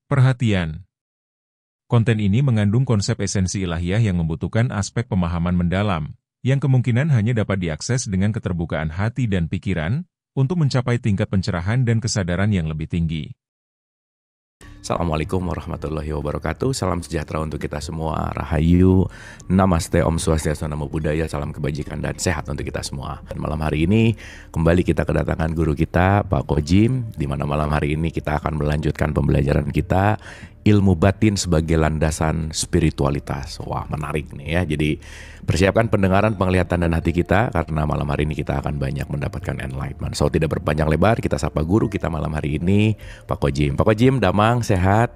Perhatian, konten ini mengandung konsep esensi ilahiyah yang membutuhkan aspek pemahaman mendalam, yang kemungkinan hanya dapat diakses dengan keterbukaan hati dan pikiran, untuk mencapai tingkat pencerahan dan kesadaran yang lebih tinggi. Assalamualaikum warahmatullahi wabarakatuh. Salam sejahtera untuk kita semua. Rahayu, Namaste, Om Swastiastu, Namo Buddhaya. Salam kebajikan dan sehat untuk kita semua. Dan malam hari ini kembali kita kedatangan guru kita, Pak Ko Jim, di mana malam hari ini kita akan melanjutkan pembelajaran kita ilmu batin sebagai landasan spiritualitas. Wah, menarik nih ya. Jadi persiapkan pendengaran, penglihatan dan hati kita, karena malam hari ini kita akan banyak mendapatkan enlightenment. So tidak berpanjang lebar, kita sapa guru kita malam hari ini, Pak Ko Jim. Pak Ko Jim, damang sehat?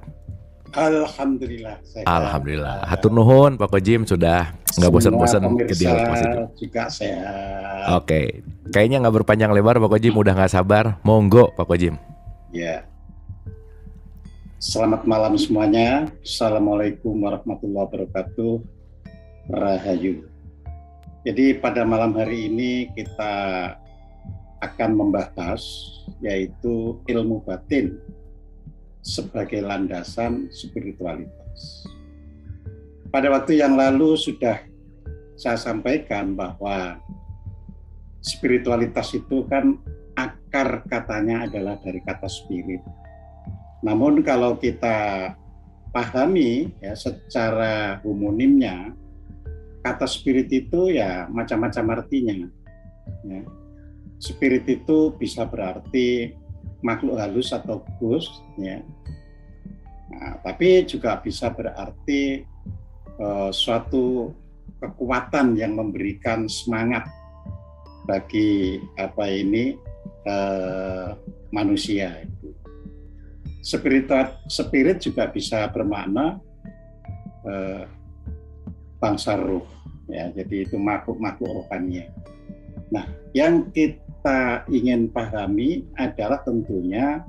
Alhamdulillah sehat. Alhamdulillah. Hatur nuhun Pak Ko Jim, sudah nggak bosan-bosan ke dialog positif. Juga sehat. Oke, kayaknya nggak berpanjang lebar Pak Ko Jim, udah nggak sabar. Monggo Pak Ko Jim. Ya. Selamat malam semuanya. Assalamualaikum warahmatullahi wabarakatuh. Rahayu. Jadi pada malam hari ini kita akan membahas yaitu ilmu batin sebagai landasan spiritualitas. Pada waktu yang lalu sudah saya sampaikan bahwa spiritualitas itu kan akar katanya adalah dari kata spirit. Namun kalau kita pahami ya secara homonimnya, kata spirit itu ya macam-macam artinya. Ya. Spirit itu bisa berarti makhluk halus atau ghost, ya. Nah, tapi juga bisa berarti suatu kekuatan yang memberikan semangat bagi manusia itu. Spirit juga bisa bermakna bangsa roh, ya. Jadi itu makhluk rohani. Nah, yang kita ingin pahami adalah tentunya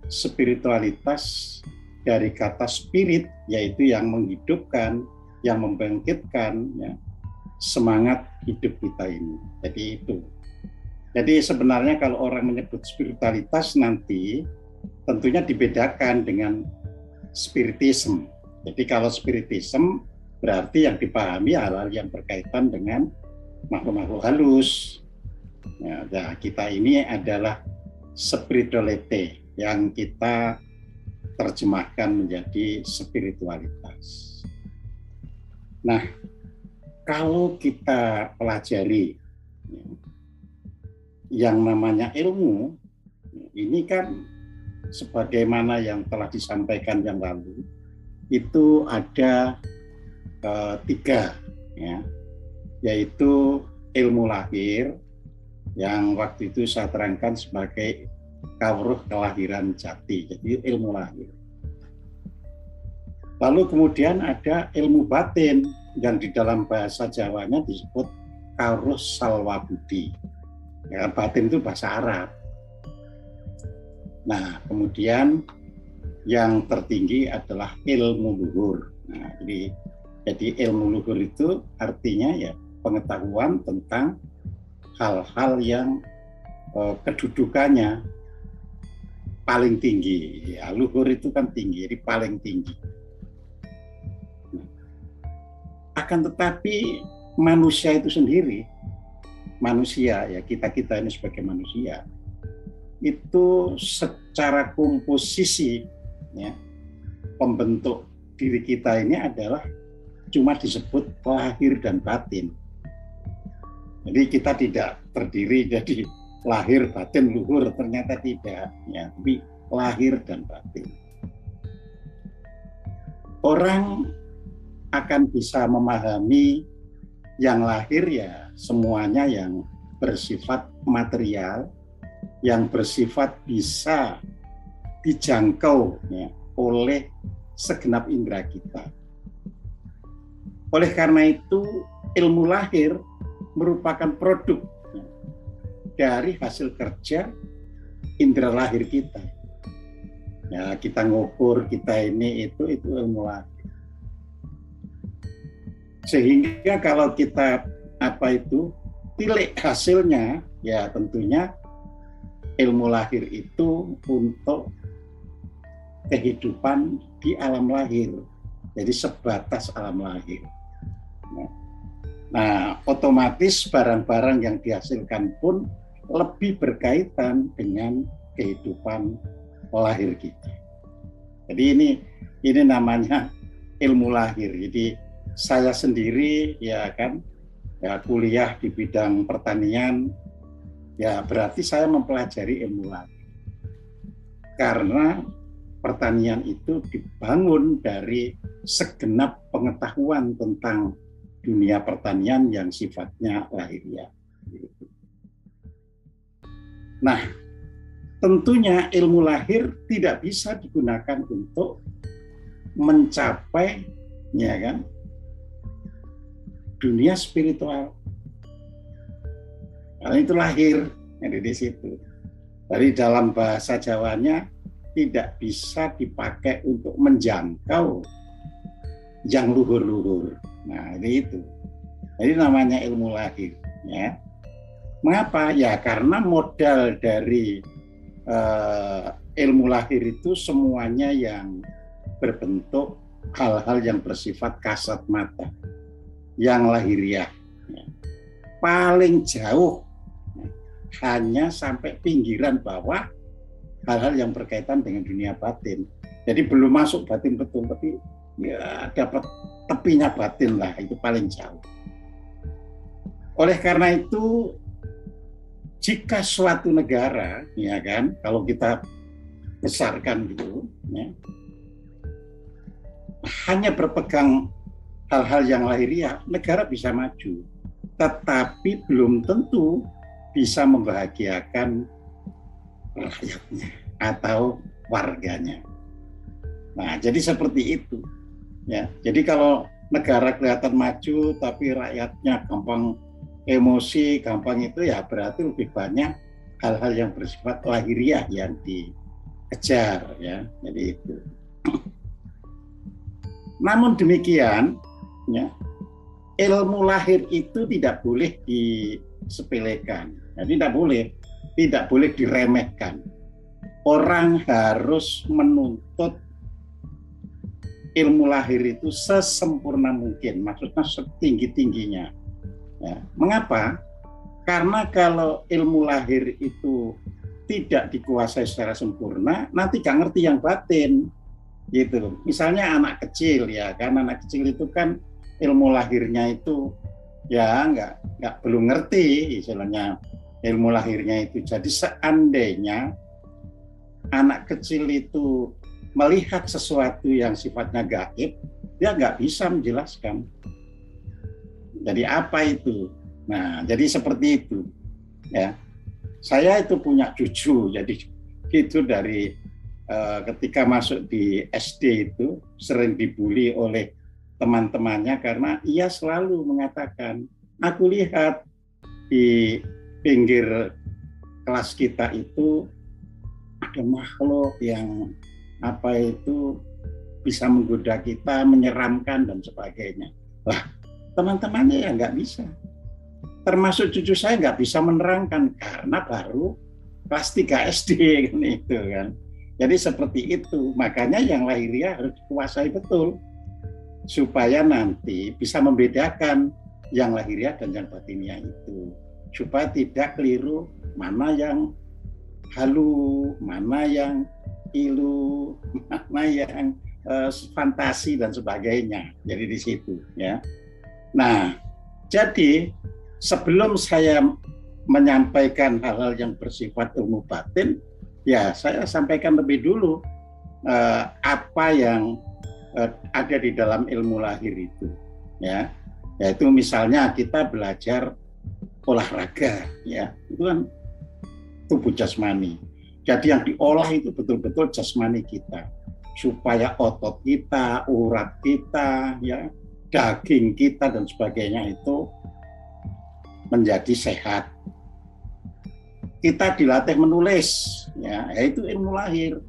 spiritualitas dari kata spirit, yaitu yang menghidupkan, yang membangkitkan, ya, semangat hidup kita ini. Jadi itu. Jadi sebenarnya kalau orang menyebut spiritualitas nanti tentunya dibedakan dengan spiritism. Jadi kalau spiritism berarti yang dipahami hal-hal yang berkaitan dengan makhluk-makhluk halus. Ya, nah, kita ini adalah spirituality yang kita terjemahkan menjadi spiritualitas. Nah, kalau kita pelajari yang namanya ilmu, ini kan sebagaimana yang telah disampaikan yang lalu, itu ada tiga, ya, yaitu ilmu lahir yang waktu itu saya terangkan sebagai kawruh kelahiran jati, jadi ilmu lahir. Lalu kemudian ada ilmu batin yang di dalam bahasa Jawanya disebut kawruh salwa budi. Ya, batin itu bahasa Arab. Nah, kemudian yang tertinggi adalah ilmu luhur. Nah, jadi ilmu luhur itu artinya ya pengetahuan tentang hal-hal yang kedudukannya paling tinggi. Ya, luhur itu kan tinggi, jadi paling tinggi. Nah, akan tetapi manusia itu sendiri, manusia ya kita ini sebagai manusia, itu secara komposisi, ya, pembentuk diri kita ini adalah cuma disebut lahir dan batin. Jadi kita tidak terdiri jadi lahir, batin, luhur, ternyata tidak, ya, tapi lahir dan batin. Orang akan bisa memahami yang lahir ya semuanya yang bersifat material, yang bersifat bisa dijangkau, ya, oleh segenap indera kita. Oleh karena itu ilmu lahir merupakan produk, ya, dari hasil kerja indera lahir kita. Ya, kita ngukur kita ini itu ilmu lahir. Sehingga kalau kita tilik hasilnya, ya tentunya ilmu lahir itu untuk kehidupan di alam lahir. Jadi sebatas alam lahir. Nah, otomatis barang-barang yang dihasilkan pun lebih berkaitan dengan kehidupan lahir kita. Jadi ini namanya ilmu lahir. Jadi saya sendiri ya kuliah di bidang pertanian, ya berarti saya mempelajari ilmu lahir. Karena pertanian itu dibangun dari segenap pengetahuan tentang dunia pertanian yang sifatnya lahiriah. Nah, tentunya ilmu lahir tidak bisa digunakan untuk mencapai, ya kan, dunia spiritual. Karena itu lahir, jadi di situ. Dari dalam bahasa Jawanya tidak bisa dipakai untuk menjangkau yang luhur-luhur. Nah, itu. Jadi namanya ilmu lahir, ya. Mengapa? Ya karena modal dari ilmu lahir itu semuanya yang berbentuk hal-hal yang bersifat kasat mata, yang lahiriah. Ya. Paling jauh hanya sampai pinggiran bawah hal-hal yang berkaitan dengan dunia batin. Jadi belum masuk batin betul, tapi ya dapat tepinya batin lah, itu paling jauh. Oleh karena itu, jika suatu negara, ya kan, kalau kita besarkan gitu, ya, hanya berpegang hal-hal yang lahiriah, negara bisa maju, tetapi belum tentu bisa membahagiakan rakyatnya atau warganya. Nah, jadi seperti itu. Ya, jadi kalau negara kelihatan maju, tapi rakyatnya gampang emosi, gampang itu, ya berarti lebih banyak hal-hal yang bersifat lahiriah yang dikejar, ya. Jadi itu. Namun demikian, ya, ilmu lahir itu tidak boleh disepelekan. Jadi tidak boleh diremehkan. Orang harus menuntut ilmu lahir itu sesempurna mungkin, maksudnya setinggi-tingginya. Ya. Mengapa? Karena kalau ilmu lahir itu tidak dikuasai secara sempurna, nanti gak ngerti yang batin, gitu. Misalnya anak kecil, ya kan, anak kecil itu kan ilmu lahirnya itu ya nggak belum ngerti istilahnya ilmu lahirnya itu. Jadi seandainya anak kecil itu melihat sesuatu yang sifatnya gaib, dia nggak bisa menjelaskan. Jadi apa itu? Nah, jadi seperti itu. Ya, saya itu punya cucu, jadi itu dari ketika masuk di SD itu sering dibully oleh teman-temannya karena ia selalu mengatakan, aku lihat di pinggir kelas kita itu ada makhluk yang apa itu bisa menggoda kita, menyeramkan dan sebagainya. Wah, teman-temannya ya nggak bisa. Termasuk cucu saya nggak bisa menerangkan karena baru kelas 3 SD kan itu kan. Jadi seperti itu. Makanya yang lahiriah harus dikuasai betul supaya nanti bisa membedakan yang lahiriah dan yang batiniah itu. Supaya tidak keliru mana yang halu, mana yang ilu, mana yang fantasi dan sebagainya. Jadi di situ ya. Nah, jadi sebelum saya menyampaikan hal-hal yang bersifat ilmu batin, ya saya sampaikan lebih dulu apa yang ada di dalam ilmu lahir itu, ya. Yaitu misalnya kita belajar olahraga, ya, itu kan tubuh jasmani. Jadi yang diolah itu betul-betul jasmani kita, supaya otot kita, urat kita, ya, daging kita dan sebagainya itu menjadi sehat. Kita dilatih menulis, ya, yaitu ilmu lahir.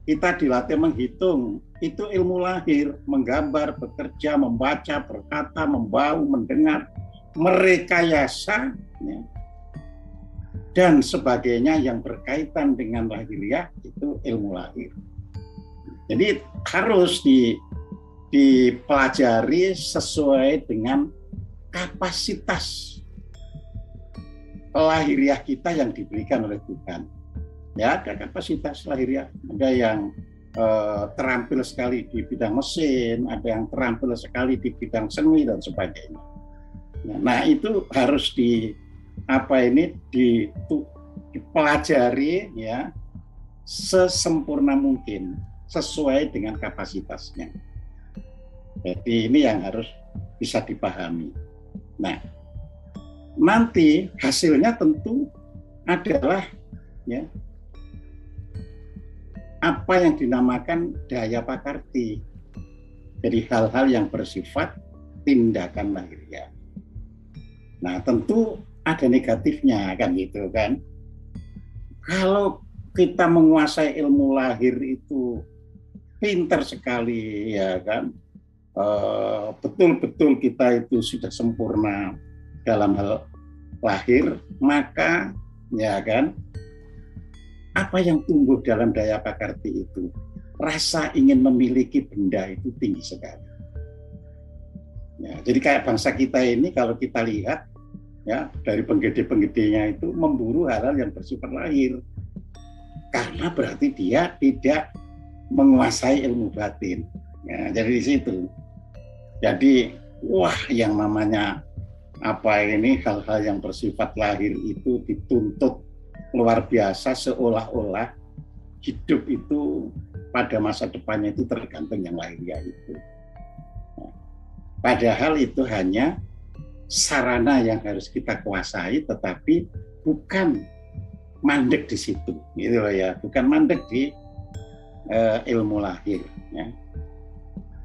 Kita dilatih menghitung, itu ilmu lahir, menggambar, bekerja, membaca, berkata, membau, mendengar, merekayasa, ya, dan sebagainya yang berkaitan dengan lahiriah itu ilmu lahir. Jadi harus dipelajari sesuai dengan kapasitas lahiriah kita yang diberikan oleh Tuhan. Ya, ada kapasitas lahiriah, ada yang terampil sekali di bidang mesin, ada yang terampil sekali di bidang seni dan sebagainya. Nah, itu harus dipelajari ya sesempurna mungkin sesuai dengan kapasitasnya. Jadi ini yang harus bisa dipahami. Nah, nanti hasilnya tentu adalah ya apa yang dinamakan daya pakarti. Jadi hal-hal yang bersifat tindakan lahiriah. Nah, tentu ada negatifnya kan gitu kan. Kalau kita menguasai ilmu lahir itu pintar sekali ya kan. Betul-betul kita itu sudah sempurna dalam hal lahir, maka ya kan apa yang tumbuh dalam daya pakarti itu, rasa ingin memiliki benda itu tinggi sekali. Ya, jadi kayak bangsa kita ini kalau kita lihat ya dari penggede-penggedenya itu memburu hal-hal yang bersifat lahir, karena berarti dia tidak menguasai ilmu batin. Ya, jadi di situ. Jadi wah yang namanya apa ini hal-hal yang bersifat lahir itu dituntut luar biasa, seolah-olah hidup itu pada masa depannya itu tergantung yang lahiriah itu. Nah, padahal itu hanya sarana yang harus kita kuasai, tetapi bukan mandek di situ, gitu loh ya, bukan mandek di ilmu lahir. Ya.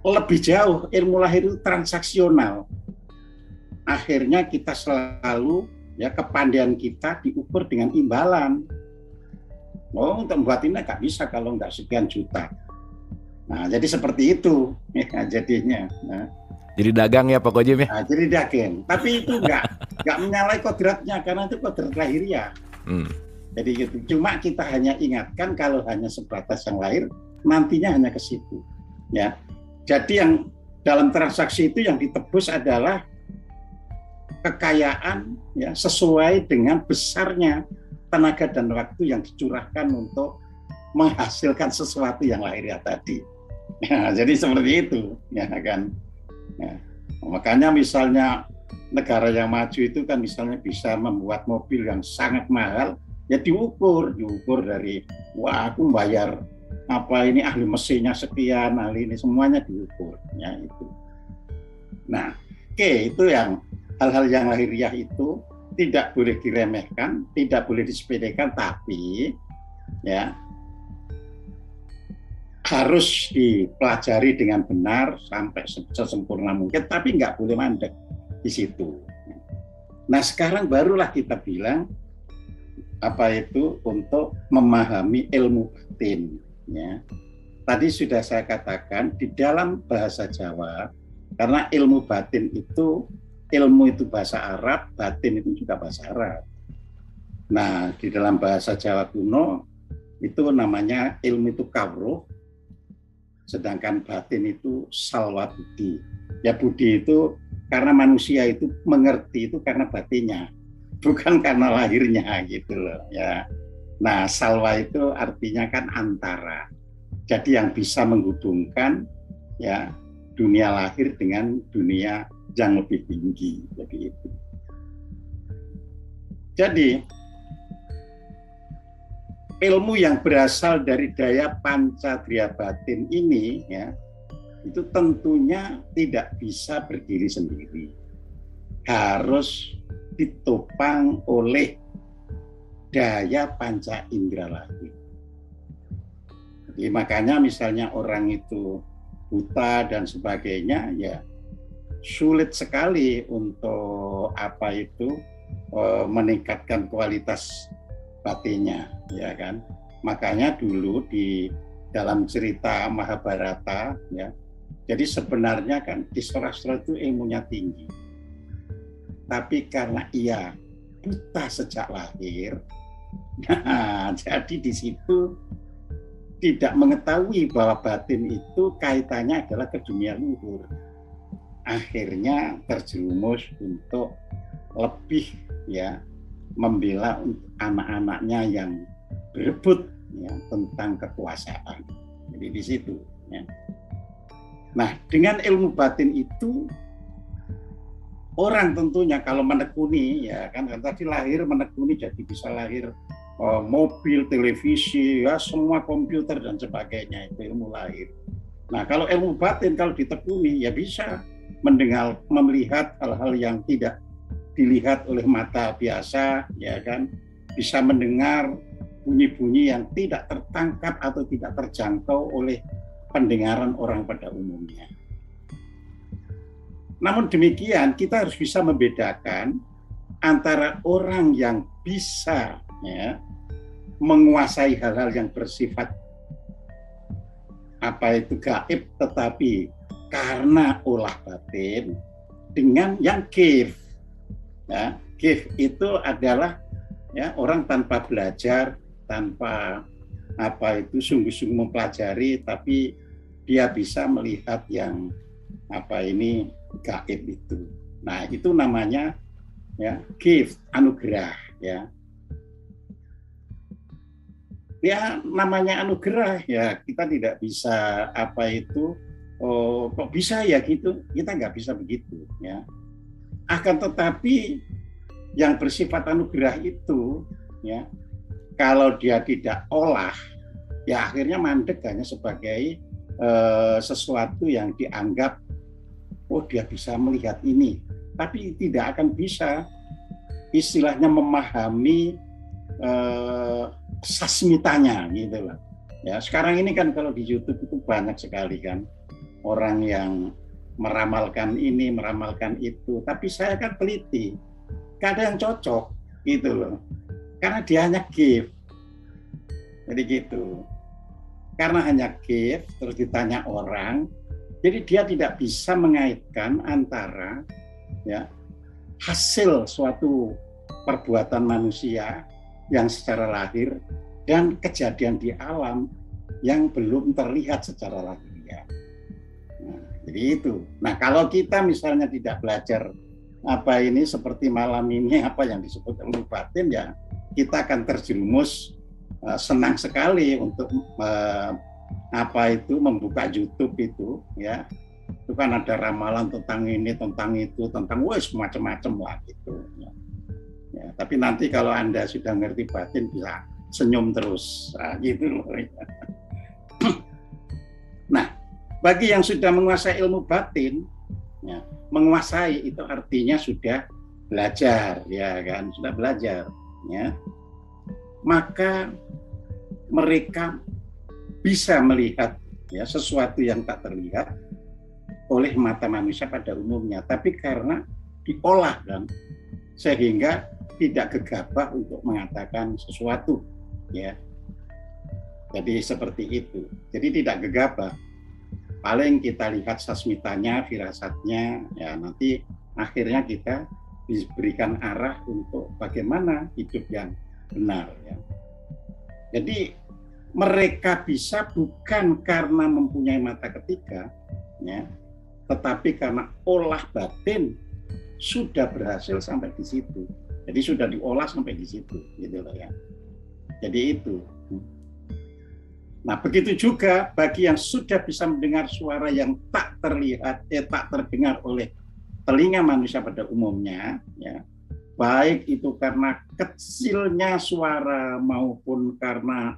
Lebih jauh, ilmu lahir itu transaksional. Akhirnya kita selalu ya kepandaian kita diukur dengan imbalan. Oh, untuk membuat ini nggak bisa kalau nggak sekian juta. Nah, jadi seperti itu ya, jadinya. Nah, jadi dagang ya Pak Kojim ya? Nah, jadi dagang. Tapi itu nggak menyalahi kodratnya karena itu kodrat lahiriah. Jadi gitu. Cuma kita hanya ingatkan kalau hanya sebatas yang lahir, nantinya hanya ke situ. Ya. Jadi yang dalam transaksi itu yang ditebus adalah kekayaan ya sesuai dengan besarnya tenaga dan waktu yang dicurahkan untuk menghasilkan sesuatu yang lahiriah tadi. Ya, jadi seperti itu, ya kan. Ya. Makanya misalnya negara yang maju itu kan misalnya bisa membuat mobil yang sangat mahal, ya diukur dari wah aku bayar apa ini ahli mesinnya sekian, ahli ini semuanya diukur, ya itu. Nah, itu yang hal-hal yang lahiriah itu tidak boleh diremehkan, tidak boleh disepelekan, tapi ya harus dipelajari dengan benar sampai sesempurna mungkin, tapi nggak boleh mandek di situ. Nah, sekarang barulah kita bilang apa itu untuk memahami ilmu batin. Ya. Tadi sudah saya katakan di dalam bahasa Jawa, karena ilmu batin itu ilmu itu bahasa Arab, batin itu juga bahasa Arab. Nah, di dalam bahasa Jawa kuno itu namanya ilmu itu kawruh, sedangkan batin itu salwa budi. Ya budi itu karena manusia itu mengerti itu karena batinnya, bukan karena lahirnya gitu loh. Ya. Nah, salwa itu artinya kan antara. Jadi yang bisa menghubungkan ya dunia lahir dengan dunia yang lebih tinggi. Jadi itu. Jadi ilmu yang berasal dari daya pancadria batin ini ya itu tentunya tidak bisa berdiri sendiri. Harus ditopang oleh daya panca indera lahir. Jadi makanya misalnya orang itu buta dan sebagainya ya sulit sekali untuk apa itu meningkatkan kualitas batinnya, ya kan. Makanya dulu di dalam cerita Mahabharata ya. Jadi sebenarnya kan Dhritarashtra itu ilmunya tinggi. Tapi karena ia buta sejak lahir, nah, jadi di situ tidak mengetahui bahwa batin itu kaitannya adalah ke dunia luhur. Akhirnya terjerumus untuk lebih ya membela anak-anaknya yang berebut ya tentang kekuasaan. Jadi di situ ya. Nah, dengan ilmu batin itu orang tentunya kalau menekuni ya kan tadi lahir menekuni jadi bisa lahir mobil, televisi, ya semua komputer dan sebagainya, itu ilmu lahir. Nah, kalau ilmu batin kalau ditekuni ya bisa mendengar, melihat hal-hal yang tidak dilihat oleh mata biasa, ya kan, bisa mendengar bunyi-bunyi yang tidak tertangkap atau tidak terjangkau oleh pendengaran orang pada umumnya. Namun demikian kita harus bisa membedakan antara orang yang bisa ya, menguasai hal-hal yang bersifat gaib tetapi karena olah batin dengan yang gaib. Ya, gaib itu adalah ya orang tanpa belajar, tanpa sungguh-sungguh mempelajari, tapi dia bisa melihat yang gaib itu. Nah, itu namanya ya gift, anugerah ya. Ya namanya anugerah ya, kita tidak bisa kok bisa ya gitu, kita nggak bisa begitu ya. Akan tetapi yang bersifat anugerah itu ya, kalau dia tidak olah ya akhirnya mandek hanya sebagai sesuatu yang dianggap dia bisa melihat ini, tapi tidak akan bisa istilahnya memahami sasmitanya gitu loh. Ya, sekarang ini kan kalau di YouTube itu banyak sekali kan orang yang meramalkan ini, meramalkan itu, tapi saya kan teliti, gak ada yang cocok gitu loh. Karena dia hanya gift. Jadi gitu. Karena hanya gift, terus ditanya orang, jadi dia tidak bisa mengaitkan antara ya hasil suatu perbuatan manusia yang secara lahir dan kejadian di alam yang belum terlihat secara lahiriah. Nah, jadi itu. Nah, kalau kita misalnya tidak belajar seperti malam ini yang disebut ilmu batin ya, kita akan terjerumus senang sekali untuk membuka YouTube itu ya. Itu kan ada ramalan tentang ini, tentang itu, tentang macam-macam lah gitu. Ya, tapi nanti kalau Anda sudah ngerti batin bisa senyum terus, gitu loh. Nah, bagi yang sudah menguasai ilmu batin, ya, menguasai itu artinya sudah belajar, ya kan, sudah belajar, ya. Maka mereka bisa melihat ya sesuatu yang tak terlihat oleh mata manusia pada umumnya, tapi karena diolah kan, sehingga tidak gegabah untuk mengatakan sesuatu ya. Jadi seperti itu. Jadi tidak gegabah. Paling kita lihat sasmitanya, firasatnya ya, nanti akhirnya kita diberikan arah untuk bagaimana hidup yang benar ya. Jadi mereka bisa bukan karena mempunyai mata ketiga ya, tetapi karena olah batin sudah berhasil sampai di situ. Jadi sudah diolah sampai di situ, gitu loh ya. Jadi itu. Nah, begitu juga bagi yang sudah bisa mendengar suara yang tak terlihat, tak terdengar oleh telinga manusia pada umumnya, ya. Baik itu karena kecilnya suara maupun karena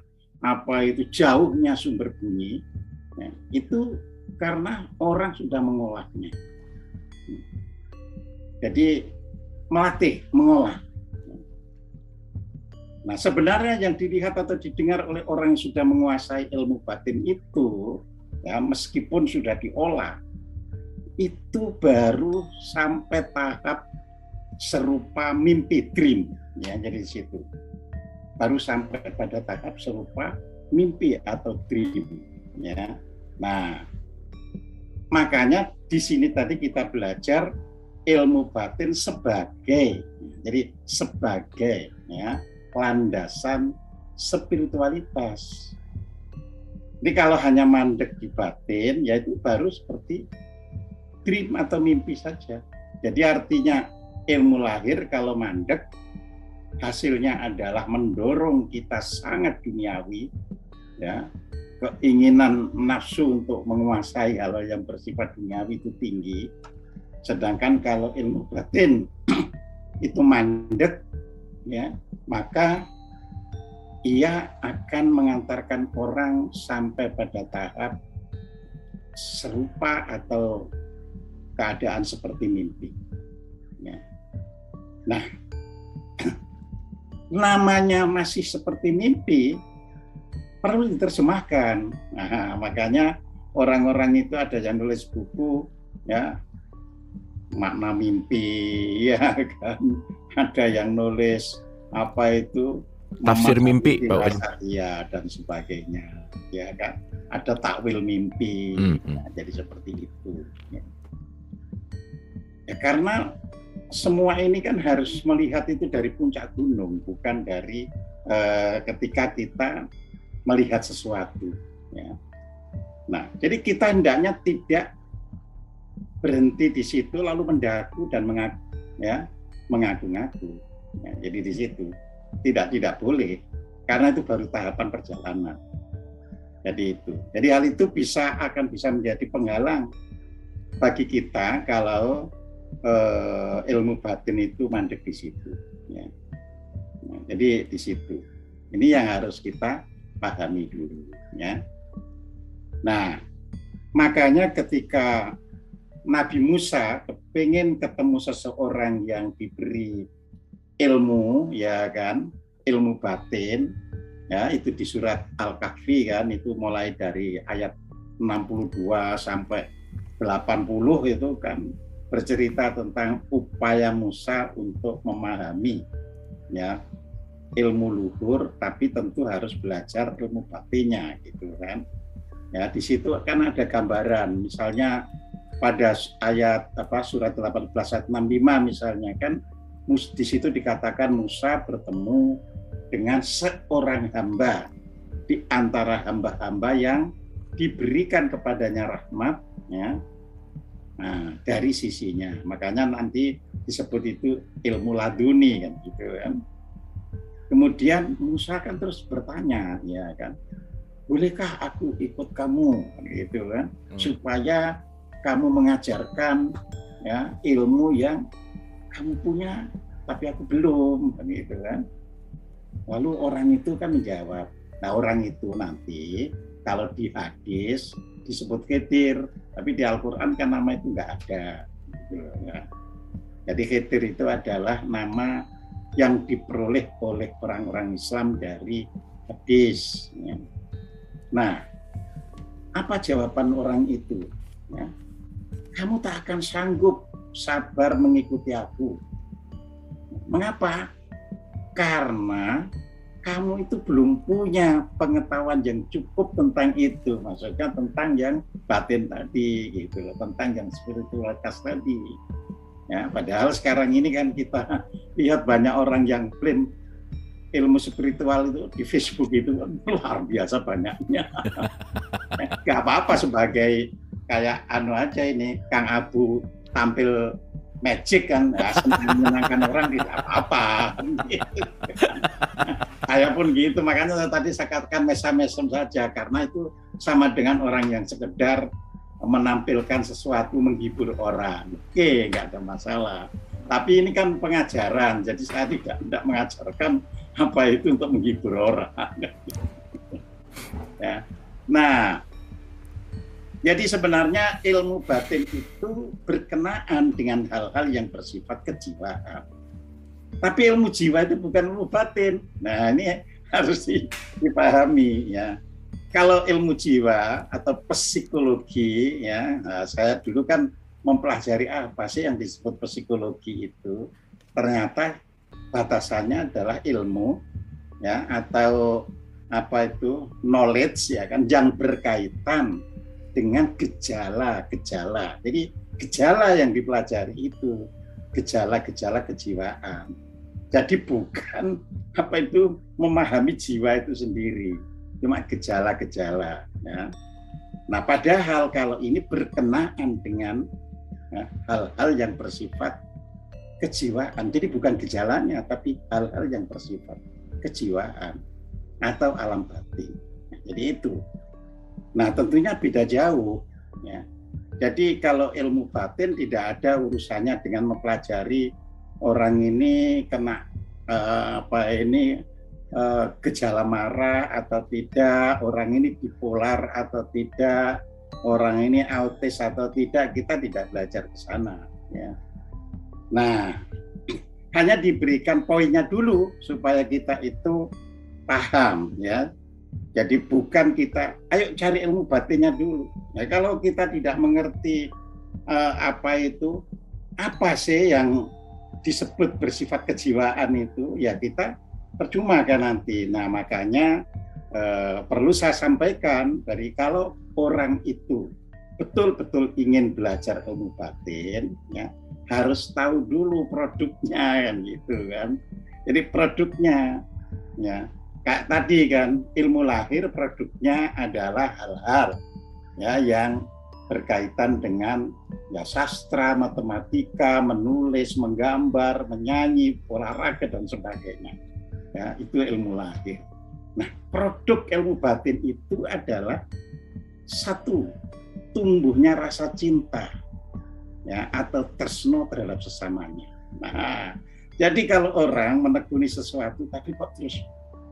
jauhnya sumber bunyi, ya, itu karena orang sudah mengolahnya. Jadi melatih, mengolah. Nah, sebenarnya yang dilihat atau didengar oleh orang yang sudah menguasai ilmu batin itu, ya meskipun sudah diolah, itu baru sampai tahap serupa mimpi dream, ya jadi di situ. Baru sampai pada tahap serupa mimpi atau dream, ya. Nah, makanya di sini tadi kita belajar ilmu batin sebagai ya landasan spiritualitas. Jadi kalau hanya mandek di batin, ya itu baru seperti dream atau mimpi saja. Jadi artinya ilmu lahir kalau mandek, hasilnya adalah mendorong kita sangat duniawi, ya, keinginan nafsu untuk menguasai hal yang bersifat duniawi itu tinggi. Sedangkan kalau ilmu batin itu mandek, ya, maka ia akan mengantarkan orang sampai pada tahap serupa atau keadaan seperti mimpi. Ya. Nah, namanya masih seperti mimpi perlu diterjemahkan. Nah, makanya orang-orang itu ada yang nulis buku, ya, makna mimpi, ya kan, ada yang nulis apa itu tafsir mimpi, Pak. Ya, dan sebagainya, ya kan, ada takwil mimpi. Nah, jadi seperti itu, ya. Ya, karena semua ini kan harus melihat itu dari puncak gunung, bukan dari ketika kita melihat sesuatu, ya. Nah, jadi kita hendaknya tidak berhenti di situ lalu mendaku dan mengaku-ngaku. Ya, jadi di situ tidak boleh, karena itu baru tahapan perjalanan. Jadi itu. Jadi hal itu akan bisa menjadi penghalang bagi kita kalau ilmu batin itu mandek di situ. Ya. Nah, jadi di situ. Ini yang harus kita pahami dulu. Ya. Nah, makanya ketika Nabi Musa kepingin ketemu seseorang yang diberi ilmu, ya kan, ilmu batin, ya, itu di surat Al-Kahfi kan, itu mulai dari ayat 62 sampai 80 itu kan bercerita tentang upaya Musa untuk memahami, ya, ilmu luhur, tapi tentu harus belajar ilmu batinnya, gitu kan. Ya, di situ kan ada gambaran, misalnya pada ayat surat 18 ayat 65 misalnya kan, di situ dikatakan Musa bertemu dengan seorang hamba di antara hamba-hamba yang diberikan kepadanya rahmat, ya. Nah, dari sisinya, makanya nanti disebut itu ilmu laduni kan, gitu kan. Kemudian Musa kan terus bertanya, ya kan, bolehkah aku ikut kamu, gitu kan, supaya kamu mengajarkan, ya, ilmu yang kamu punya tapi aku belum, gitu kan. Lalu orang itu kan menjawab. Nah, orang itu nanti kalau di hadis disebut Khidir, tapi di Al-Quran kan nama itu nggak ada, gitu, ya. Jadi Khidir itu adalah nama yang diperoleh oleh orang-orang Islam dari hadis, ya. Nah, apa jawaban orang itu? Ya, kamu tak akan sanggup sabar mengikuti aku. Mengapa? Karena kamu itu belum punya pengetahuan yang cukup tentang itu, maksudnya tentang yang batin tadi, gitu, tentang yang spiritualitas tadi. Ya, padahal sekarang ini kan kita lihat banyak orang yang klaim ilmu spiritual itu di Facebook itu luar biasa banyaknya. Gak apa-apa sebagai kayak aja ini, Kang Abu tampil magic kan, ya, menyenangkan orang tidak apa-apa. Saya pun gitu, makanya tadi saya katakan mesem-mesem saja, karena itu sama dengan orang yang sekedar menampilkan sesuatu menghibur orang. Oke, nggak ada masalah. Tapi ini kan pengajaran, jadi saya tidak mengajarkan apa itu untuk menghibur orang. Ya. Nah, jadi sebenarnya ilmu batin itu berkenaan dengan hal-hal yang bersifat kejiwaan. Tapi ilmu jiwa itu bukan ilmu batin. Nah, ini harus dipahami, ya. Kalau ilmu jiwa atau psikologi, ya, nah, saya dulu kan mempelajari apa sih yang disebut psikologi itu. Ternyata batasannya adalah ilmu, ya, atau apa itu knowledge, ya kan, yang berkaitan dengan gejala-gejala. Jadi gejala yang dipelajari itu gejala-gejala kejiwaan. Jadi bukan apa itu memahami jiwa itu sendiri, cuma gejala-gejala. Ya. Nah, padahal kalau ini berkenaan dengan hal-hal yang bersifat kejiwaan. Jadi bukan gejalanya, tapi hal-hal yang bersifat kejiwaan atau alam batin. Jadi itu. Nah, tentunya beda jauh. Ya. Jadi kalau ilmu batin tidak ada urusannya dengan mempelajari orang ini kena gejala marah atau tidak, orang ini bipolar atau tidak, orang ini autis atau tidak. Kita tidak belajar ke sana. Ya. Nah, hanya diberikan poinnya dulu supaya kita itu paham, ya. Jadi bukan kita, ayo cari ilmu batinnya dulu. Nah, kalau kita tidak mengerti apa sih yang disebut bersifat kejiwaan itu, ya kita percuma kan nanti. Nah, makanya perlu saya sampaikan dari kalau orang itu betul-betul ingin belajar ilmu batin, ya, harus tahu dulu produknya kan gitu kan. Jadi produknya, ya kayak tadi kan, ilmu lahir produknya adalah hal-hal ya yang berkaitan dengan ya sastra, matematika, menulis, menggambar, menyanyi, olahraga dan sebagainya. Ya, itu ilmu lahir. Nah, produk ilmu batin itu adalah satu, tumbuhnya rasa cinta, ya, atau tresno terhadap sesamanya. Nah, jadi kalau orang menekuni sesuatu tapi kok terus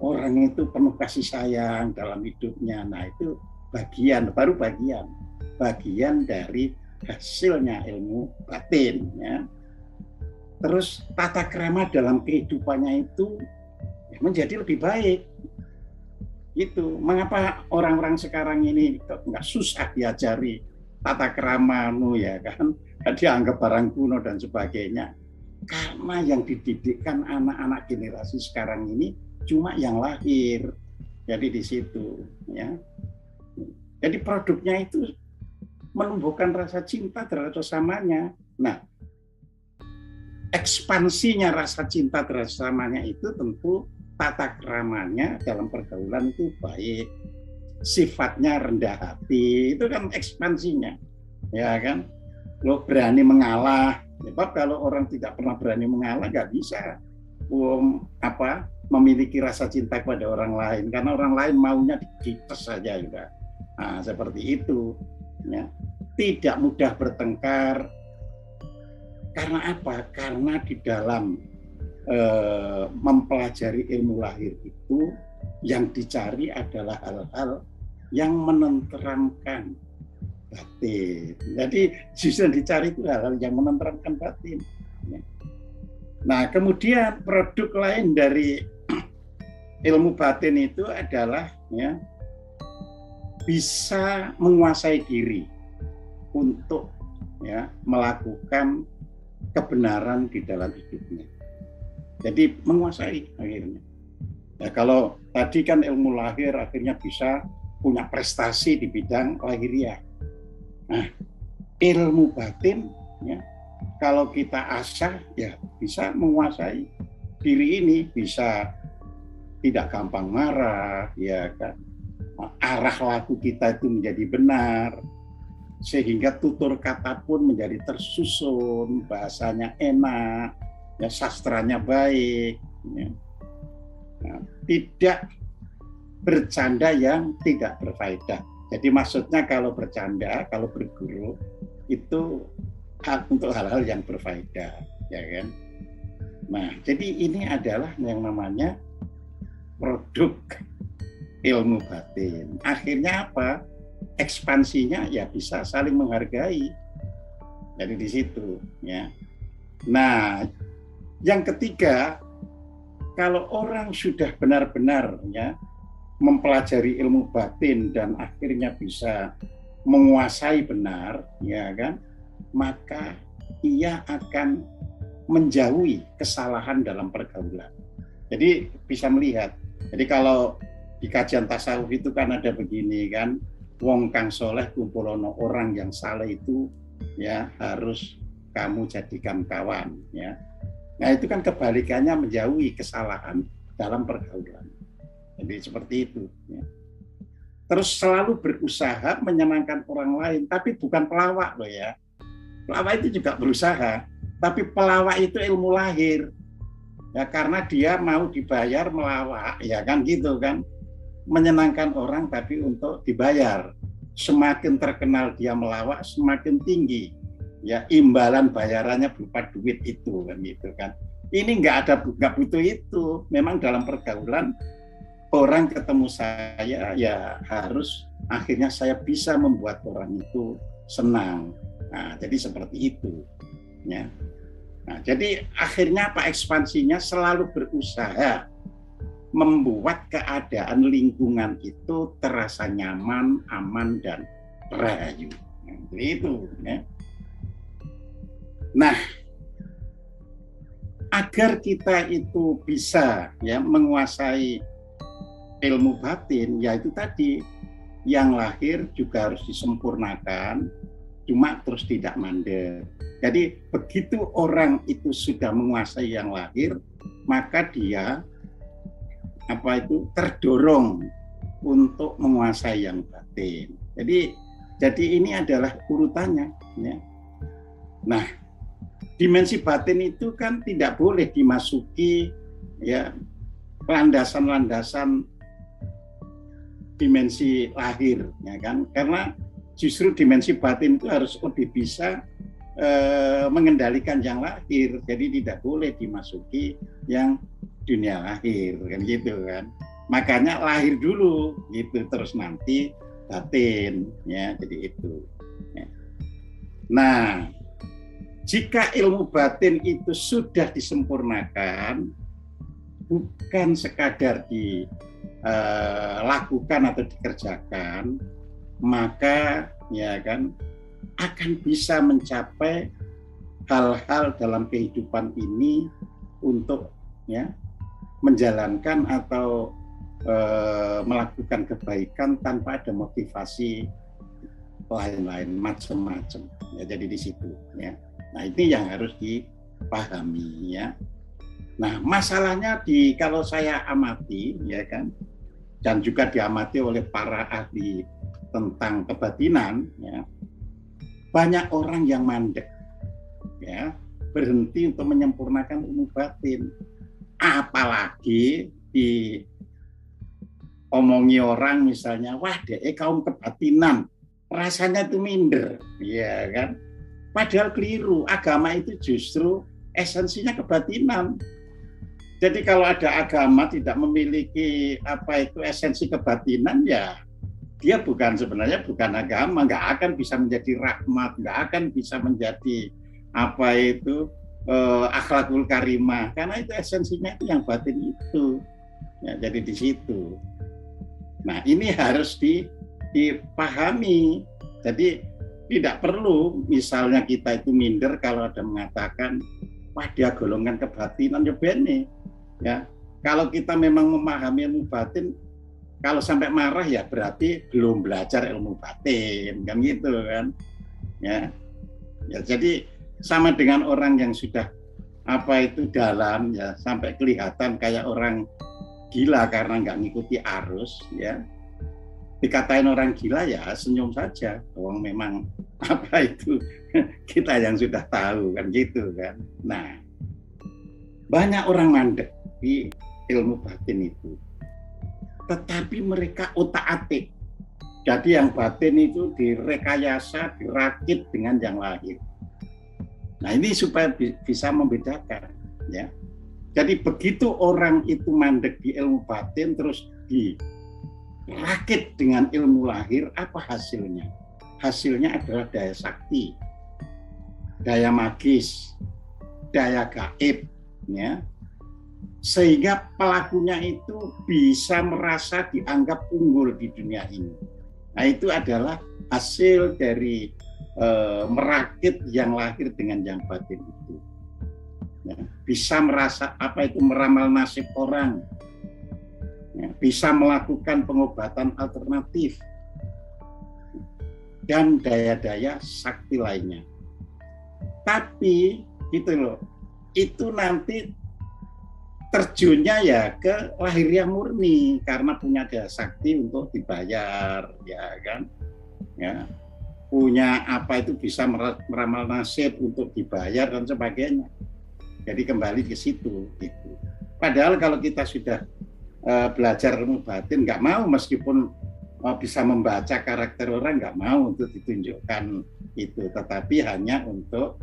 orang itu penuh kasih sayang dalam hidupnya, nah itu bagian dari hasilnya ilmu batin, ya. Terus tata krama dalam kehidupannya itu menjadi lebih baik. Itu mengapa orang-orang sekarang ini nggak susah diajari tata kramamu, ya kan, dianggap barang kuno dan sebagainya, karena yang dididikkan anak-anak generasi sekarang ini cuma yang lahir. Jadi di situ, ya. Jadi produknya itu menumbuhkan rasa cinta terhadap sesamanya. Nah, ekspansinya rasa cinta terhadap sesamanya itu tentu tata kramanya dalam pergaulan itu baik, sifatnya rendah hati, itu kan ekspansinya, ya kan. Lo berani mengalah, sebab kalau orang tidak pernah berani mengalah nggak bisa memiliki rasa cinta kepada orang lain, karena orang lain maunya dikites saja juga. Nah, seperti itu, ya. Tidak mudah bertengkar. Karena apa? Karena di dalam mempelajari ilmu lahir itu yang dicari adalah hal-hal yang menenteramkan batin. Jadi justru yang dicari itu hal-hal yang menenteramkan batin. Nah, kemudian produk lain dari ilmu batin itu adalah, ya, bisa menguasai diri untuk, ya, melakukan kebenaran di dalam hidupnya. Jadi menguasai akhirnya. Ya, kalau tadi kan ilmu lahir akhirnya bisa punya prestasi di bidang lahiriah. Nah, ilmu batin, ya, kalau kita asah, ya bisa menguasai diri ini, bisa tidak gampang marah, ya kan. Arah laku kita itu menjadi benar, sehingga tutur kata pun menjadi tersusun, bahasanya enak, ya, sastranya baik, ya. Nah, tidak bercanda yang tidak berfaedah. Jadi maksudnya kalau bercanda, kalau berguru itu untuk hal-hal yang berfaedah, ya kan. Nah, jadi ini adalah yang namanya produk ilmu batin. Akhirnya apa? Ekspansinya ya bisa saling menghargai. Jadi di situ, ya. Nah, yang ketiga, kalau orang sudah benar-benar, ya, mempelajari ilmu batin dan akhirnya bisa menguasai benar, ya kan, maka ia akan menjauhi kesalahan dalam pergaulan. Jadi bisa melihat. Jadi kalau di kajian tasawuf itu kan ada begini kan, wong kang soleh kumpulono, orang yang saleh itu, ya, harus kamu jadikan kawan, ya. Nah, itu kan kebalikannya menjauhi kesalahan dalam pergaulan. Jadi seperti itu, ya. terus selalu berusaha menyenangkan orang lain, tapi bukan pelawak loh ya. Pelawak itu juga berusaha, tapi pelawak itu ilmu lahir. Ya karena dia mau dibayar melawak, ya kan gitu kan. Menyenangkan orang tapi untuk dibayar. Semakin terkenal dia melawak, semakin tinggi ya imbalan bayarannya berupa duit itu kan gitu kan. Ini nggak butuh itu. Memang dalam pergaulan orang ketemu saya ya harus akhirnya saya bisa membuat orang itu senang. Nah, jadi seperti itu ya. Nah, jadi akhirnya apa ekspansinya selalu berusaha membuat keadaan lingkungan itu terasa nyaman, aman dan rahayu. Nah, itu ya. Nah, agar kita itu bisa ya menguasai ilmu batin, yaitu tadi yang lahir juga harus disempurnakan, cuma terus tidak mandek. Jadi begitu orang itu sudah menguasai yang lahir, maka dia terdorong untuk menguasai yang batin. Jadi ini adalah urutannya. Ya. Nah, dimensi batin itu kan tidak boleh dimasuki ya landasan-landasan dimensi lahir, ya kan? Karena justru dimensi batin itu harus lebih bisa mengendalikan yang lahir. Jadi tidak boleh dimasuki yang dunia lahir kan gitu kan. Makanya lahir dulu gitu terus nanti batin ya, jadi itu ya. Nah, jika ilmu batin itu sudah disempurnakan, bukan sekadar dilakukan atau dikerjakan, maka ya kan akan bisa mencapai hal-hal dalam kehidupan ini untuk ya menjalankan atau melakukan kebaikan tanpa ada motivasi lain-lain macam-macam ya. Jadi di situ ya. Nah, ini yang harus dipahami ya. Nah, masalahnya kalau saya amati ya kan, dan juga diamati oleh para ahli tentang kebatinan ya, banyak orang yang mandek ya, berhenti untuk menyempurnakan ilmu batin. Apalagi diomongi orang misalnya, wah kaum kebatinan rasanya itu minder, ya kan? Padahal keliru. Agama itu justru esensinya kebatinan. Jadi kalau ada agama tidak memiliki esensi kebatinan, ya dia sebenarnya bukan agama, nggak akan bisa menjadi rahmat, nggak akan bisa menjadi akhlakul karimah, karena itu esensinya itu yang batin itu ya, jadi di situ. Nah, ini harus dipahami. Jadi tidak perlu misalnya kita itu minder kalau ada mengatakan wah dia golongan kebatinan ya bene ya. Kalau kita memang memahami ilmu batin, kalau sampai marah ya berarti belum belajar ilmu batin kan gitu kan ya. Ya jadi sama dengan orang yang sudah dalam ya, sampai kelihatan kayak orang gila karena nggak ngikuti arus ya. Dikatain orang gila ya senyum saja. Memang kita yang sudah tahu kan gitu kan. Nah, banyak orang mandek di ilmu batin itu. Tetapi mereka otak-atik. Jadi yang batin itu direkayasa, dirakit dengan yang lahir. Nah, ini supaya bisa membedakan ya. Jadi begitu orang itu mandek di ilmu batin terus dirakit dengan ilmu lahir, apa hasilnya? Hasilnya adalah daya sakti, daya magis, daya gaib ya. Sehingga pelakunya itu bisa merasa dianggap unggul di dunia ini. Nah, itu adalah hasil dari merakit yang lahir dengan yang batin itu. Ya, bisa merasa meramal nasib orang, ya, bisa melakukan pengobatan alternatif dan daya-daya sakti lainnya. Tapi gitu loh, itu nanti terjunnya ya ke lahiriah murni karena punya daya sakti untuk dibayar, ya kan, ya, punya apa itu bisa meramal nasib untuk dibayar dan sebagainya. Jadi kembali ke situ gitu. Padahal kalau kita sudah belajar ilmu batin, nggak mau meskipun bisa membaca karakter orang, nggak mau untuk ditunjukkan itu, tetapi hanya untuk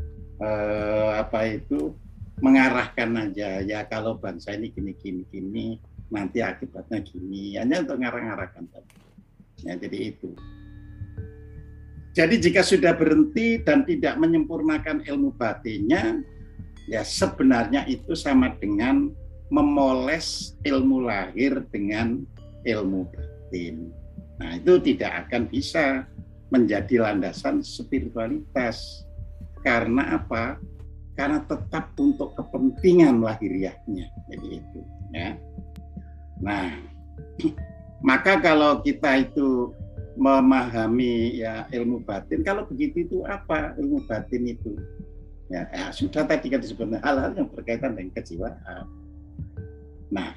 mengarahkan aja, ya kalau bangsa ini gini nanti akibatnya gini, hanya untuk ngarah-ngarahkan tadi. Ya, jadi itu. Jadi jika sudah berhenti dan tidak menyempurnakan ilmu batinnya, ya sebenarnya itu sama dengan memoles ilmu lahir dengan ilmu batin. Nah, itu tidak akan bisa menjadi landasan spiritualitas. Karena apa? Karena tetap untuk kepentingan lahiriahnya, jadi itu. Ya. Nah, maka kalau kita itu memahami ya ilmu batin, kalau begitu itu apa ilmu batin itu? Ya, sudah tadi kan disebutkan hal-hal yang berkaitan dengan kejiwaan. Nah,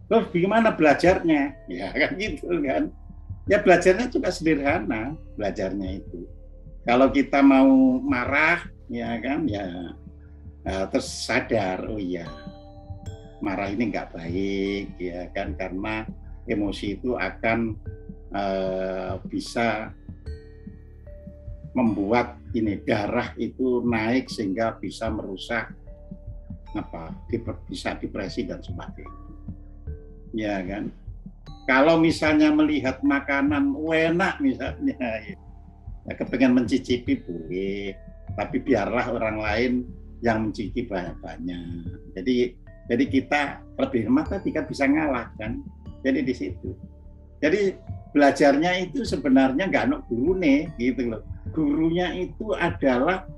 terus bagaimana belajarnya? Ya kan gitu kan? Ya belajarnya juga sederhana, belajarnya itu. Kalau kita mau marah, ya kan, ya terus sadar, oh iya, marah ini nggak baik, ya kan, karena emosi itu akan bisa membuat ini darah itu naik sehingga bisa merusak bisa depresi dan sebagainya, ya kan. Kalau misalnya melihat makanan enak misalnya, ya kepengen mencicipi boleh, tapi biarlah orang lain yang mencicipi banyak-banyak. Jadi kita lebih hemat tadi kan bisa ngalah kan. Jadi di situ. Jadi belajarnya itu sebenarnya nggak ada guru nih, gitu loh. Gurunya itu adalah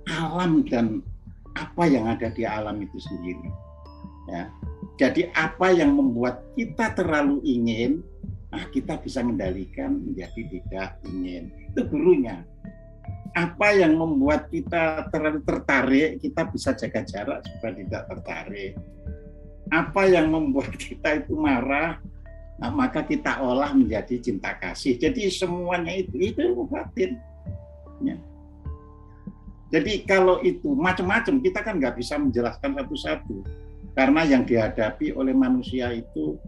alam dan apa yang ada di alam itu sendiri. Ya. Jadi apa yang membuat kita terlalu ingin, nah kita bisa mengendalikan menjadi tidak ingin. Itu gurunya. Apa yang membuat kita terlalu tertarik, kita bisa jaga jarak supaya tidak tertarik. Apa yang membuat kita itu marah, nah, maka kita olah menjadi cinta kasih. Jadi semuanya itu ilmu batin. Ya. Jadi kalau itu macam-macam, kita kan nggak bisa menjelaskan satu-satu. Karena yang dihadapi oleh manusia itu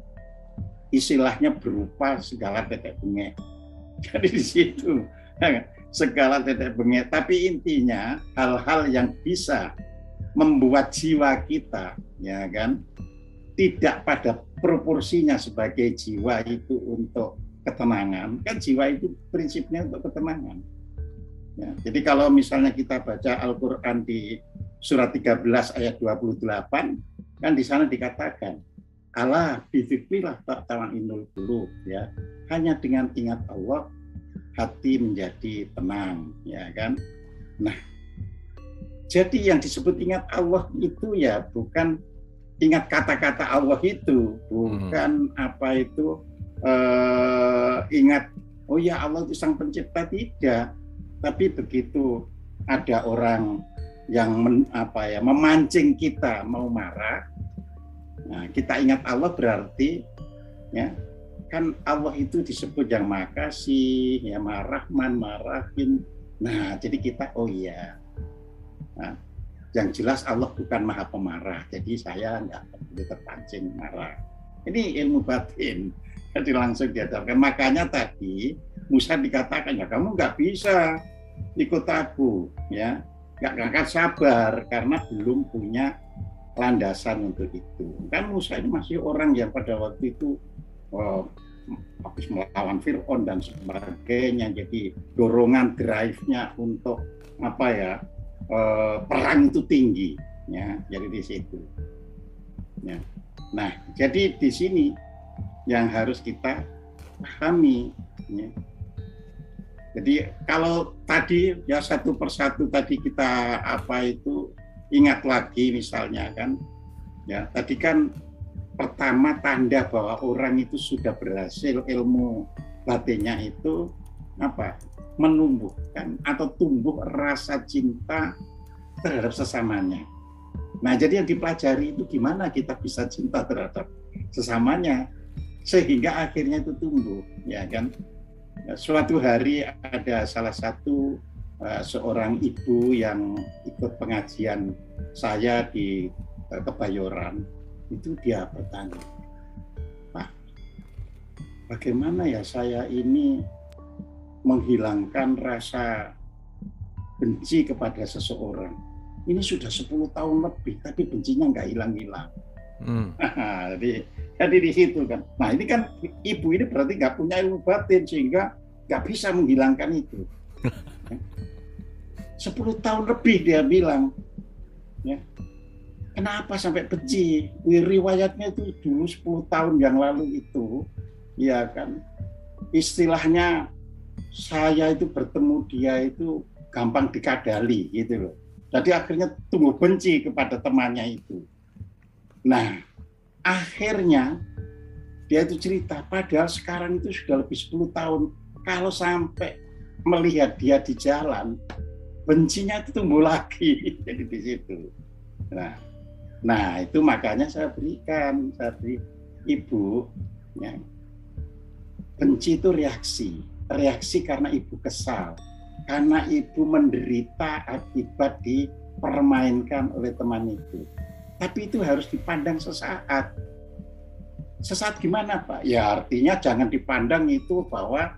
istilahnya berupa segala tetek bengek. Jadi di situ segala tetek bengek. Tapi intinya hal-hal yang bisa membuat jiwa kita, ya kan, tidak pada proporsinya sebagai jiwa itu untuk ketenangan. Kan jiwa itu prinsipnya untuk ketenangan. Ya, jadi kalau misalnya kita baca Al-Quran di surat 13 ayat 28, kan di sana dikatakan, Allah bidzikrillah tatma'innul qulub, ya. Hanya dengan ingat Allah hati menjadi tenang, ya kan. Nah, jadi yang disebut ingat Allah itu ya bukan ingat kata-kata Allah itu, bukan apa itu ingat oh ya Allah itu sang pencipta, tidak. Tapi begitu ada orang yang memancing kita mau marah, nah, kita ingat Allah berarti ya kan Allah itu disebut yang Maha Kasih, ya Maha Rahman, Maha Rahim. Nah, jadi kita oh iya. Nah, yang jelas Allah bukan Maha Pemarah, jadi saya nggak perlu terpancing marah. Ini ilmu batin, jadi langsung dihadapkan. Makanya tadi Musa dikatakan ya kamu nggak bisa ikut aku, ya nggak akan sabar karena belum punya landasan untuk itu. Kan Musa ini masih orang yang pada waktu itu habis melawan Fir'aun dan sebagainya, jadi dorongan drive-nya untuk perang itu tinggi, ya. Jadi di situ. Ya. Nah, jadi di sini yang harus kita pahami. Ya. Jadi kalau tadi ya satu persatu tadi kita ingat lagi misalnya kan, ya tadi kan pertama tanda bahwa orang itu sudah berhasil ilmu batinnya itu menumbuhkan atau tumbuh rasa cinta terhadap sesamanya. Nah, jadi yang dipelajari itu gimana kita bisa cinta terhadap sesamanya sehingga akhirnya itu tumbuh, ya kan? Suatu hari ada salah satu seorang ibu yang ikut pengajian saya di Kebayoran, itu dia bertanya, Pak, bagaimana ya saya ini menghilangkan rasa benci kepada seseorang. Ini sudah 10 tahun lebih, tapi bencinya nggak hilang-hilang. Jadi di situ kan. Nah ini kan ibu ini berarti nggak punya ilmu batin sehingga nggak bisa menghilangkan itu. 10 tahun lebih dia bilang, ya, kenapa sampai benci? Riwayatnya itu dulu 10 tahun yang lalu itu, ya kan, istilahnya saya itu bertemu dia itu gampang dikadali gitu loh. Jadi akhirnya tumbuh benci kepada temannya itu. Nah, akhirnya dia itu cerita, padahal sekarang itu sudah lebih 10 tahun. Kalau sampai melihat dia di jalan, bencinya itu tumbuh lagi. Jadi di situ. Nah itu makanya saya beri ibu, ya, benci itu reaksi karena ibu kesal. Karena ibu menderita akibat dipermainkan oleh teman itu. Tapi itu harus dipandang sesaat. Sesaat gimana, Pak? Ya artinya jangan dipandang itu bahwa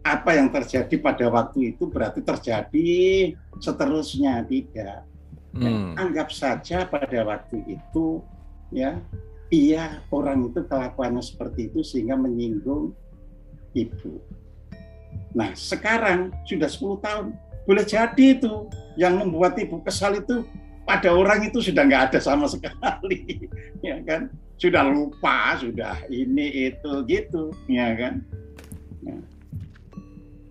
apa yang terjadi pada waktu itu berarti terjadi seterusnya. Tidak. Ya, anggap saja pada waktu itu, ya, orang itu kelakuannya seperti itu sehingga menyinggung ibu. Nah, sekarang sudah 10 tahun, boleh jadi itu yang membuat ibu kesal itu pada orang itu sudah nggak ada sama sekali, ya kan? Sudah lupa, sudah ini itu gitu, ya kan? Nah,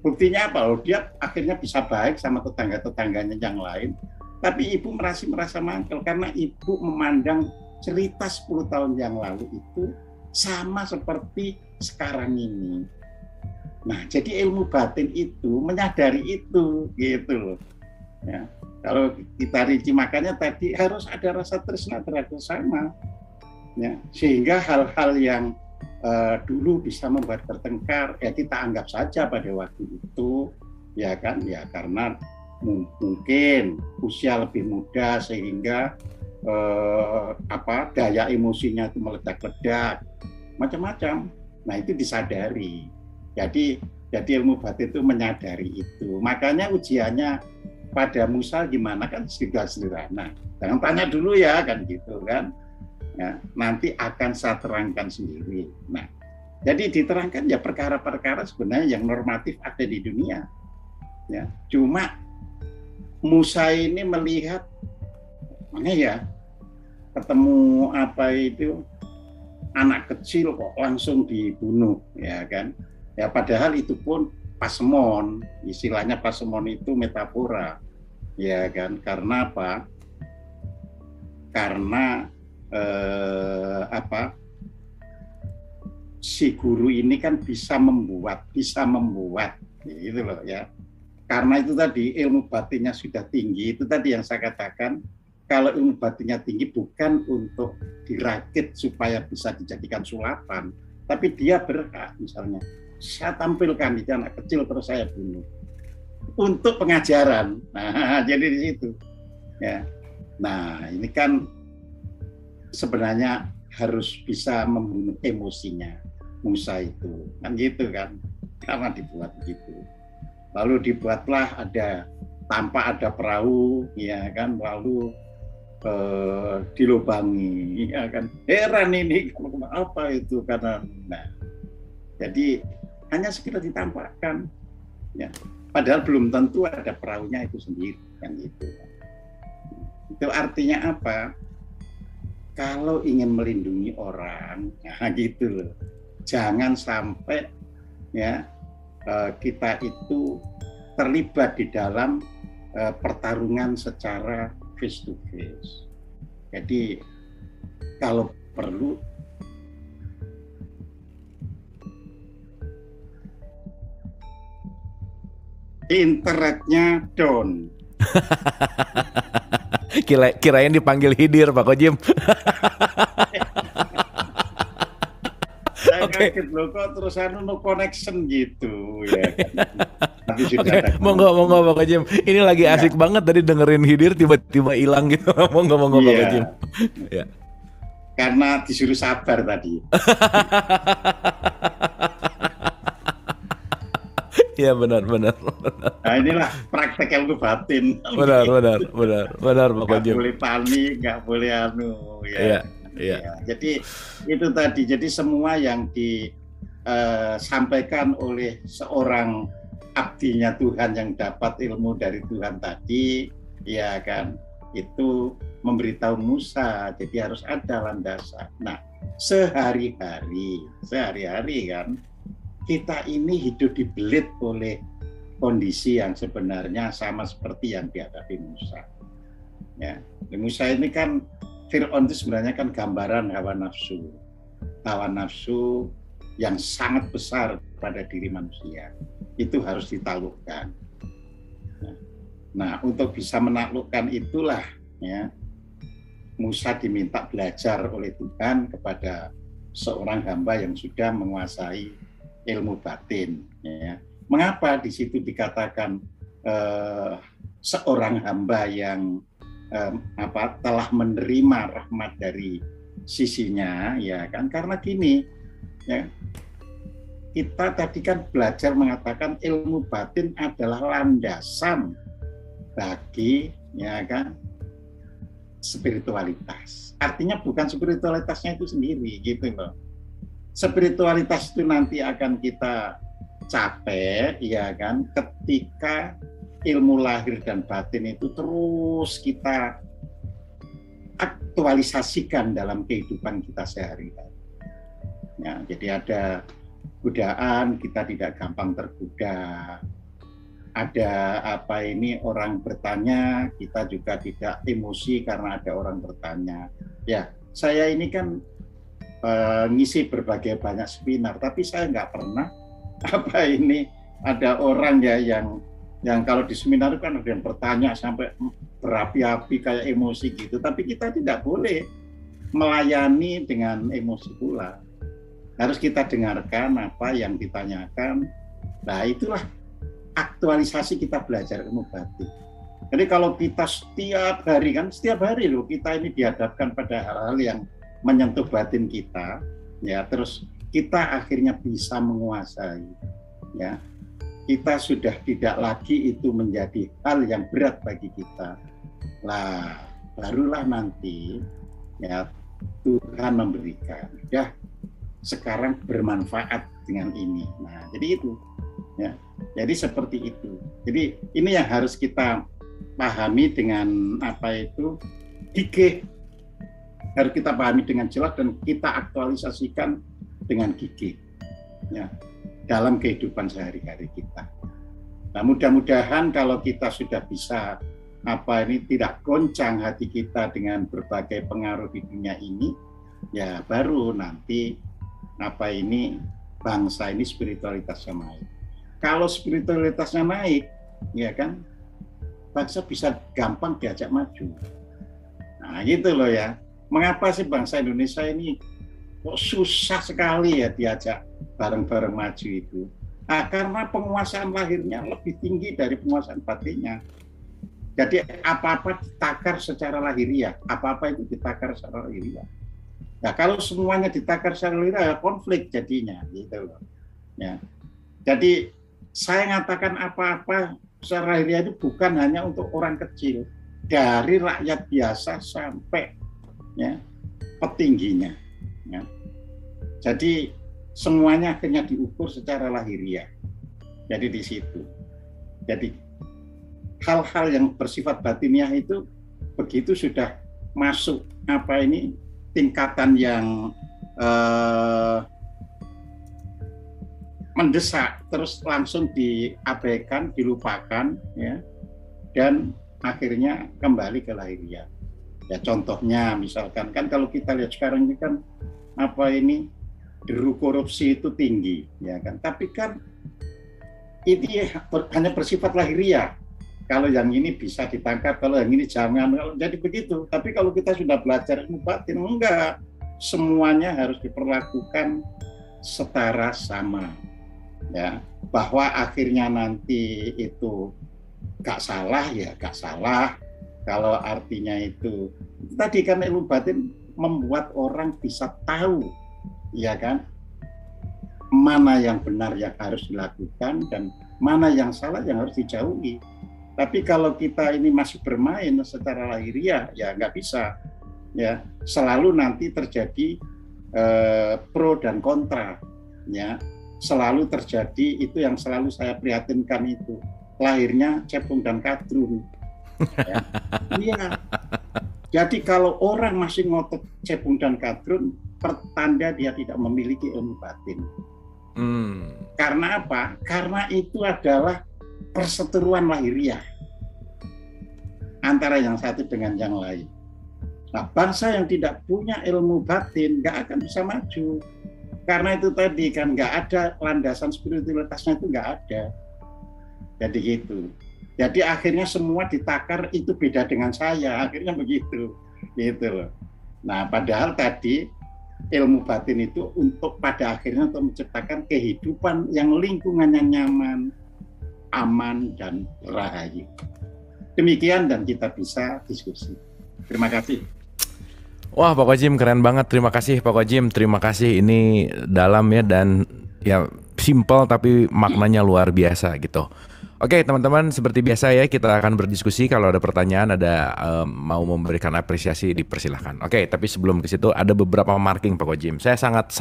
buktinya apa? Dia akhirnya bisa baik sama tetangga-tetangganya yang lain, tapi ibu merasa mangkel karena ibu memandang cerita 10 tahun yang lalu itu sama seperti sekarang ini. Nah, jadi ilmu batin itu menyadari itu, gitu loh. Ya, kalau kita rinci makanya tadi harus ada rasa tresna terhadap sesama, ya, sehingga hal-hal yang dulu bisa membuat bertengkar, ya kita anggap saja pada waktu itu, ya kan, ya karena mungkin usia lebih muda sehingga daya emosinya itu meledak-ledak, macam-macam. Nah itu disadari. Jadi ilmu batin itu menyadari itu. Makanya ujiannya pada Musa gimana kan sudah sederhana. Jangan tanya dulu ya kan gitu kan. Ya, nanti akan saya terangkan sendiri. Nah, jadi diterangkan ya perkara-perkara sebenarnya yang normatif ada di dunia. Ya, cuma Musa ini melihat mana ya ketemu anak kecil kok langsung dibunuh, ya kan. Ya padahal itu pun pasemon, istilahnya pasemon itu metafora, ya kan? Karena apa? Karena si guru ini kan bisa membuat, gitu loh ya. Karena itu tadi ilmu batinnya sudah tinggi, itu tadi yang saya katakan, kalau ilmu batinnya tinggi bukan untuk dirakit supaya bisa dijadikan sulapan, tapi dia berhak misalnya. Saya tampilkan di anak kecil terus saya bunuh untuk pengajaran. Nah, jadi di situ. Ya. Nah, ini kan sebenarnya harus bisa membunuh emosinya Musa itu, kan gitu kan? Karena dibuat begitu. Lalu dibuatlah tanpa ada perahu, ya kan? Lalu dilubangi, ya kan? Heran ini apa itu karena. Nah, jadi hanya sekedar ditampakkan, ya. Padahal belum tentu ada perahunya itu sendiri, kan gitu. Itu artinya apa? Kalau ingin melindungi orang, nah gitu loh. Jangan sampai ya kita itu terlibat di dalam pertarungan secara face to face. Jadi kalau perlu internetnya down. Kirain dipanggil Hidir Pak Kojim. Saya Oke. kaget loh kok terus no connection gitu ya. Tapi sudah Oke, ada monggo Pak Kojim. Ini lagi Ya. asik banget tadi dengerin Hidir tiba-tiba hilang gitu. Monggo Pak Iya. Kojim. Ya. Karena disuruh sabar tadi. Iya benar. Nah inilah praktek ilmu batin. Benar Pak Nggak Kojim. boleh panik, nggak boleh Iya. Ya, jadi itu tadi. Jadi semua yang disampaikan oleh seorang abdinya Tuhan yang dapat ilmu dari Tuhan tadi, ya kan, itu memberitahu Musa. Jadi harus ada landasan. Nah, sehari-hari kan kita ini hidup dibelit oleh kondisi yang sebenarnya sama seperti yang dihadapi Musa. Ya, Musa ini kan Fir'aun itu sebenarnya kan gambaran hawa nafsu yang sangat besar pada diri manusia. Itu harus ditaklukkan. Nah, untuk bisa menaklukkan itulah ya Musa diminta belajar oleh Tuhan kepada seorang hamba yang sudah menguasai ilmu batin. Ya. Mengapa di situ dikatakan seorang hamba yang telah menerima rahmat dari sisinya, ya kan? Karena gini, ya, kita tadi kan belajar mengatakan ilmu batin adalah landasan bagi, ya kan, spiritualitas. Artinya bukan spiritualitasnya itu sendiri, gitu loh. Spiritualitas itu nanti akan kita capai, ya kan, ketika ilmu lahir dan batin itu terus kita aktualisasikan dalam kehidupan kita sehari-hari. Ya, jadi ada godaan, kita tidak gampang tergoda. Ada orang bertanya, kita juga tidak emosi karena ada orang bertanya. Ya, saya ini kan ngisi berbagai banyak seminar, tapi saya nggak pernah ada orang ya yang kalau di seminar kan ada yang bertanya sampai berapi-api kayak emosi gitu, tapi kita tidak boleh melayani dengan emosi pula. Harus kita dengarkan apa yang ditanyakan. Nah, itulah aktualisasi kita belajar ilmu batin. Jadi kalau kita setiap hari loh kita ini dihadapkan pada hal-hal yang menyentuh batin kita, ya, terus kita akhirnya bisa menguasai, ya. Kita sudah tidak lagi itu menjadi hal yang berat bagi kita. Lah, barulah nanti ya Tuhan memberikan. Ya, sekarang bermanfaat dengan ini. Nah, jadi itu. Ya. Jadi seperti itu. Jadi ini yang harus kita pahami dengan gigih. Harus kita pahami dengan jelas dan kita aktualisasikan dengan gigih. Ya. Dalam kehidupan sehari-hari kita. Nah, mudah-mudahan kalau kita sudah bisa tidak goncang hati kita dengan berbagai pengaruh di dunia ini, ya baru nanti bangsa ini spiritualitasnya naik. Kalau spiritualitasnya naik, ya kan, bangsa bisa gampang diajak maju. Nah, gitu loh ya. Mengapa sih bangsa Indonesia ini kok susah sekali ya diajak bareng-bareng maju itu? Nah, karena penguasaan lahirnya lebih tinggi dari penguasaan batinnya. Jadi apa-apa ditakar secara lahiriah, apa-apa itu ditakar secara lahiriah. Nah, kalau semuanya ditakar secara lahiriah, konflik jadinya, gitu loh. Ya. Jadi saya ngatakan apa-apa secara lahiriah itu bukan hanya untuk orang kecil, dari rakyat biasa sampai ya petingginya. Ya. Jadi semuanya akhirnya diukur secara lahiriah. Jadi di situ. Jadi hal-hal yang bersifat batiniah itu begitu sudah masuk tingkatan yang mendesak, terus langsung diabaikan, dilupakan, ya, dan akhirnya kembali ke lahiriah. Ya contohnya misalkan kan kalau kita lihat sekarang ini kan deru korupsi itu tinggi, ya kan. Tapi kan ini hanya bersifat lahiriah, kalau yang ini bisa ditangkap, kalau yang ini jangan. Jadi begitu. Tapi kalau kita sudah belajar ilmu batin, enggak. Semuanya harus diperlakukan setara sama. Ya, bahwa akhirnya nanti itu gak salah ya gak salah. Kalau artinya itu tadi kan ilmu batin membuat orang bisa tahu, ya kan, mana yang benar yang harus dilakukan dan mana yang salah yang harus dijauhi. Tapi kalau kita ini masih bermain secara lahiriah, ya nggak bisa. Ya, selalu nanti terjadi pro dan kontra. Ya, selalu terjadi itu yang selalu saya prihatinkan itu. Lahirnya cepung dan kadrun. Ya. Iya. Jadi kalau orang masih ngotot cepung dan kadrun, pertanda dia tidak memiliki ilmu batin. Karena apa? Karena itu adalah perseteruan lahiriah antara yang satu dengan yang lain. Nah, bangsa yang tidak punya ilmu batin nggak akan bisa maju. Karena itu tadi kan nggak ada landasan spiritualitasnya, itu nggak ada. Jadi gitu. Jadi akhirnya semua ditakar itu beda dengan saya. Akhirnya begitu. Gitu loh. Nah, padahal tadi ilmu batin itu untuk pada akhirnya untuk menciptakan kehidupan yang lingkungannya nyaman, aman, dan rahayu. Demikian dan kita bisa diskusi. Terima kasih. Wah, Pak Kojim keren banget. Terima kasih Pak Kojim. Terima kasih, ini dalam ya dan ya simple tapi maknanya luar biasa gitu. Oke teman-teman, seperti biasa ya kita akan berdiskusi. Kalau ada pertanyaan, ada mau memberikan apresiasi, dipersilahkan. Oke, tapi sebelum ke situ ada beberapa marking Pak Kojim. Saya sangat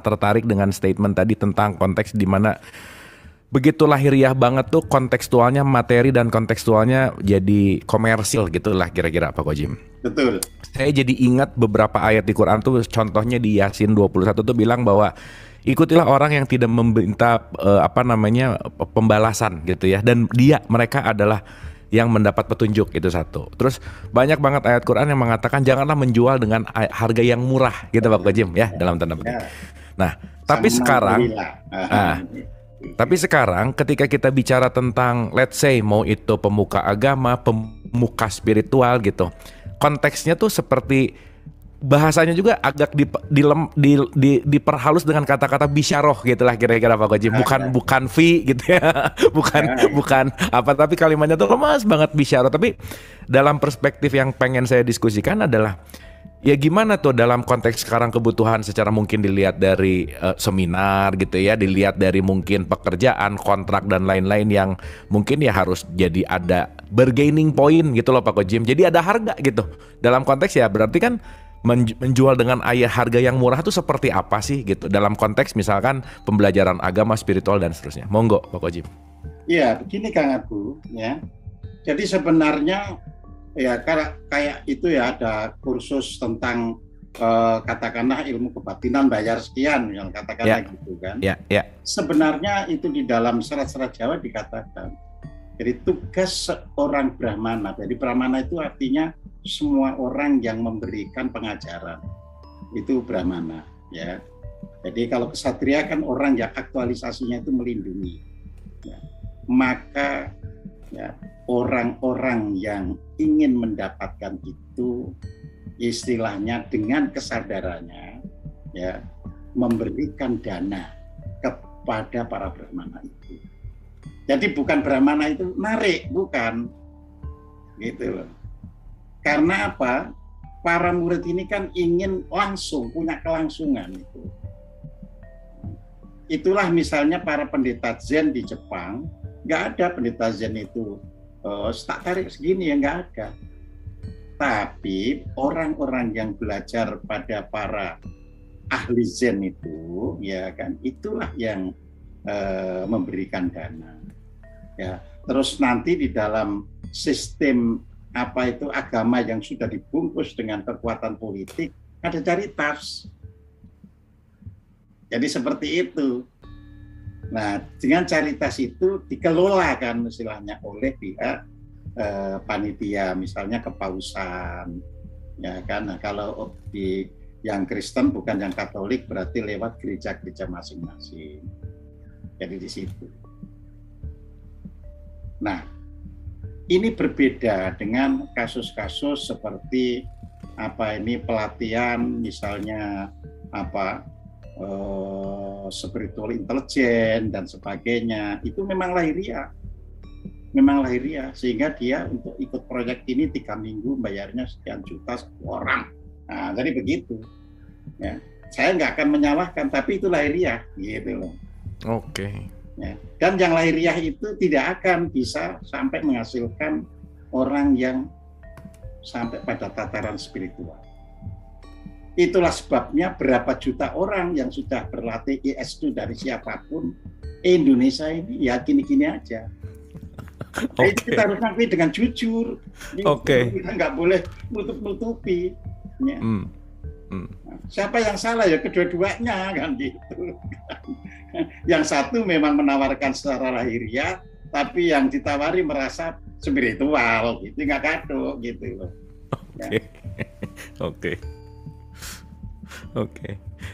tertarik dengan statement tadi tentang konteks di mana begitu lahiriah banget tuh, kontekstualnya materi dan kontekstualnya jadi komersil gitulah kira-kira Pak Kojim. Betul. Saya jadi ingat beberapa ayat di Quran tuh, contohnya di Yasin 21 tuh bilang bahwa ikutilah orang yang tidak meminta pembalasan gitu ya, dan mereka adalah yang mendapat petunjuk, itu satu. Terus banyak banget ayat Quran yang mengatakan janganlah menjual dengan harga yang murah gitu Pak Kojim ya, dalam tanda petik. Nah, tapi sekarang ketika kita bicara tentang let's say mau itu pemuka agama, pemuka spiritual gitu, konteksnya tuh seperti bahasanya juga agak diperhalus dengan kata-kata bisyaroh gitulah kira-kira Pak Kojim. Bukan fee gitu ya. bukan apa, tapi kalimatnya tuh lemas banget bisyaroh. Tapi dalam perspektif yang pengen saya diskusikan adalah ya gimana tuh dalam konteks sekarang kebutuhan secara mungkin dilihat dari seminar gitu ya, dilihat dari mungkin pekerjaan, kontrak dan lain-lain yang mungkin ya harus jadi ada bargaining point gitu loh Pak Kojim. Jadi ada harga gitu. Dalam konteks ya berarti kan menjual dengan harga yang murah itu seperti apa sih gitu dalam konteks misalkan pembelajaran agama, spiritual dan seterusnya. Monggo Pak Kojim. Iya, begini Kang Abu ya. Jadi sebenarnya ya kayak itu ya, ada kursus tentang katakanlah ilmu kebatinan bayar sekian yang katakanlah gitu kan. Sebenarnya itu di dalam serat-serat Jawa dikatakan. Jadi tugas seorang brahmana. Jadi brahmana itu artinya semua orang yang memberikan pengajaran. Itu brahmana ya. Jadi kalau ksatria kan orang yang aktualisasinya itu melindungi. Ya. Maka ya, orang-orang yang ingin mendapatkan itu istilahnya dengan kesadarannya ya memberikan dana kepada para brahmana itu. Jadi bukan brahmana itu narik, bukan gitu loh. Karena apa? Para murid ini kan ingin langsung punya kelangsungan itu. Itulah misalnya para pendeta Zen di Jepang, nggak ada pendeta Zen itu tak tarik segini ya, nggak ada. Tapi orang-orang yang belajar pada para ahli Zen itu, ya kan, itulah yang memberikan dana. Ya, terus nanti di dalam sistem agama yang sudah dibungkus dengan kekuatan politik ada caritas. Jadi seperti itu. Nah, dengan caritas itu dikelola kan istilahnya oleh pihak panitia, misalnya kepausan, ya kan. Nah, kalau di yang Kristen bukan yang Katolik berarti lewat gereja-gereja masing-masing. Jadi di situ. Nah, ini berbeda dengan kasus-kasus seperti pelatihan misalnya spiritual intelligence dan sebagainya. Itu memang lahiriah sehingga dia untuk ikut proyek ini 3 minggu bayarnya sekian juta 1 orang. Nah, jadi begitu ya. Saya nggak akan menyalahkan, tapi itu lahiriah gitu loh. Oke. Ya. Dan yang lahiriah itu tidak akan bisa sampai menghasilkan orang yang sampai pada tataran spiritual. Itulah sebabnya berapa juta orang yang sudah berlatih IS2 dari siapapun, Indonesia ini ya gini-gini aja. Okay. Kita harus ngakui dengan jujur. Kita nggak boleh nutup-nutupi. Ya. Siapa yang salah ya kedua-duanya kan gitu. Yang satu memang menawarkan secara lahiriah, tapi yang ditawari merasa spiritual gitu, nggak kado gitu loh. Oke.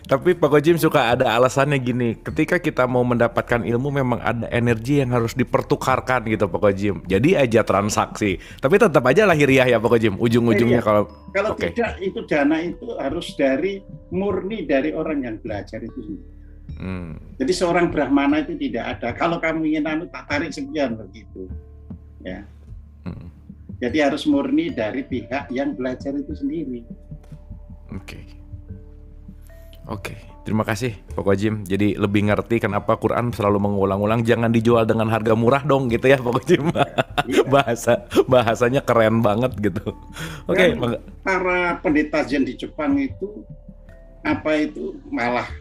Tapi Pak Kojim suka ada alasannya gini, ketika kita mau mendapatkan ilmu memang ada energi yang harus dipertukarkan gitu Pak Kojim. Jadi aja transaksi, tapi tetap aja lahiriah ya Pak Kojim. Ujung-ujungnya kalau tidak itu dana itu harus murni dari orang yang belajar itu sendiri. Jadi seorang brahmana itu tidak ada. Kalau kamu ingin tak tarik sekian begitu, ya. Jadi harus murni dari pihak yang belajar itu sendiri. Oke, terima kasih Pak Kojim. Jadi lebih ngerti kenapa Quran selalu mengulang-ulang jangan dijual dengan harga murah dong gitu ya Pak Kojim. Bahasanya keren banget gitu. Oke. Para pendeta Zen di Jepang itu malah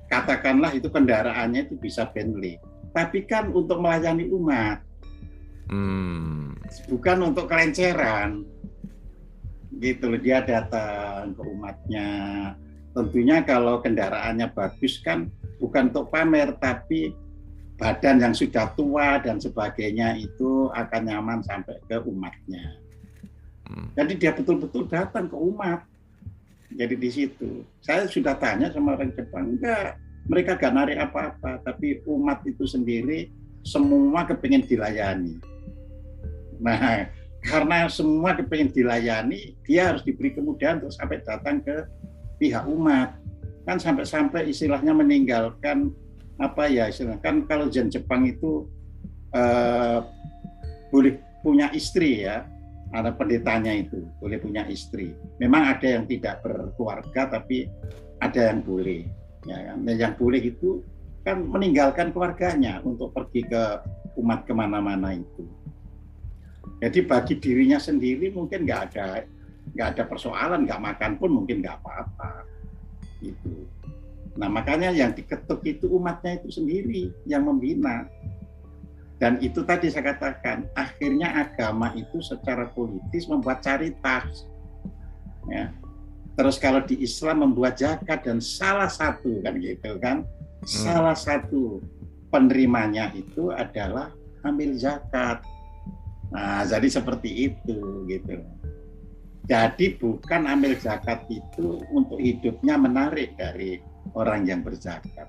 katakanlah itu kendaraannya itu bisa Bentley. Tapi kan untuk melayani umat. Bukan untuk kelenceran. Gitu loh, dia datang ke umatnya. Tentunya kalau kendaraannya bagus kan bukan untuk pamer, tapi badan yang sudah tua dan sebagainya itu akan nyaman sampai ke umatnya. Jadi dia betul-betul datang ke umat. Jadi di situ. Saya sudah tanya sama orang Jepang, enggak, mereka gak narik apa-apa, tapi umat itu sendiri semua kepingin dilayani. Nah, karena semua kepingin dilayani, dia harus diberi kemudahan untuk sampai datang ke pihak umat. Kan sampai-sampai istilahnya meninggalkan kan kalau Zen Jepang itu boleh punya istri ya, ada pendetanya itu boleh punya istri. Memang ada yang tidak berkeluarga tapi ada yang boleh. Ya, yang boleh itu kan meninggalkan keluarganya untuk pergi ke umat kemana-mana itu. Jadi bagi dirinya sendiri mungkin nggak ada persoalan, nggak makan pun mungkin nggak apa-apa gitu. Nah makanya yang diketuk itu umatnya itu sendiri yang membina. Dan itu tadi saya katakan, akhirnya agama itu secara politis membuat caritas ya. Terus kalau di Islam membuat zakat, dan salah satu kan gitu kan, salah satu penerimanya itu adalah ambil zakat. Nah jadi seperti itu gitu. Jadi bukan ambil zakat itu untuk hidupnya menarik dari orang yang berzakat,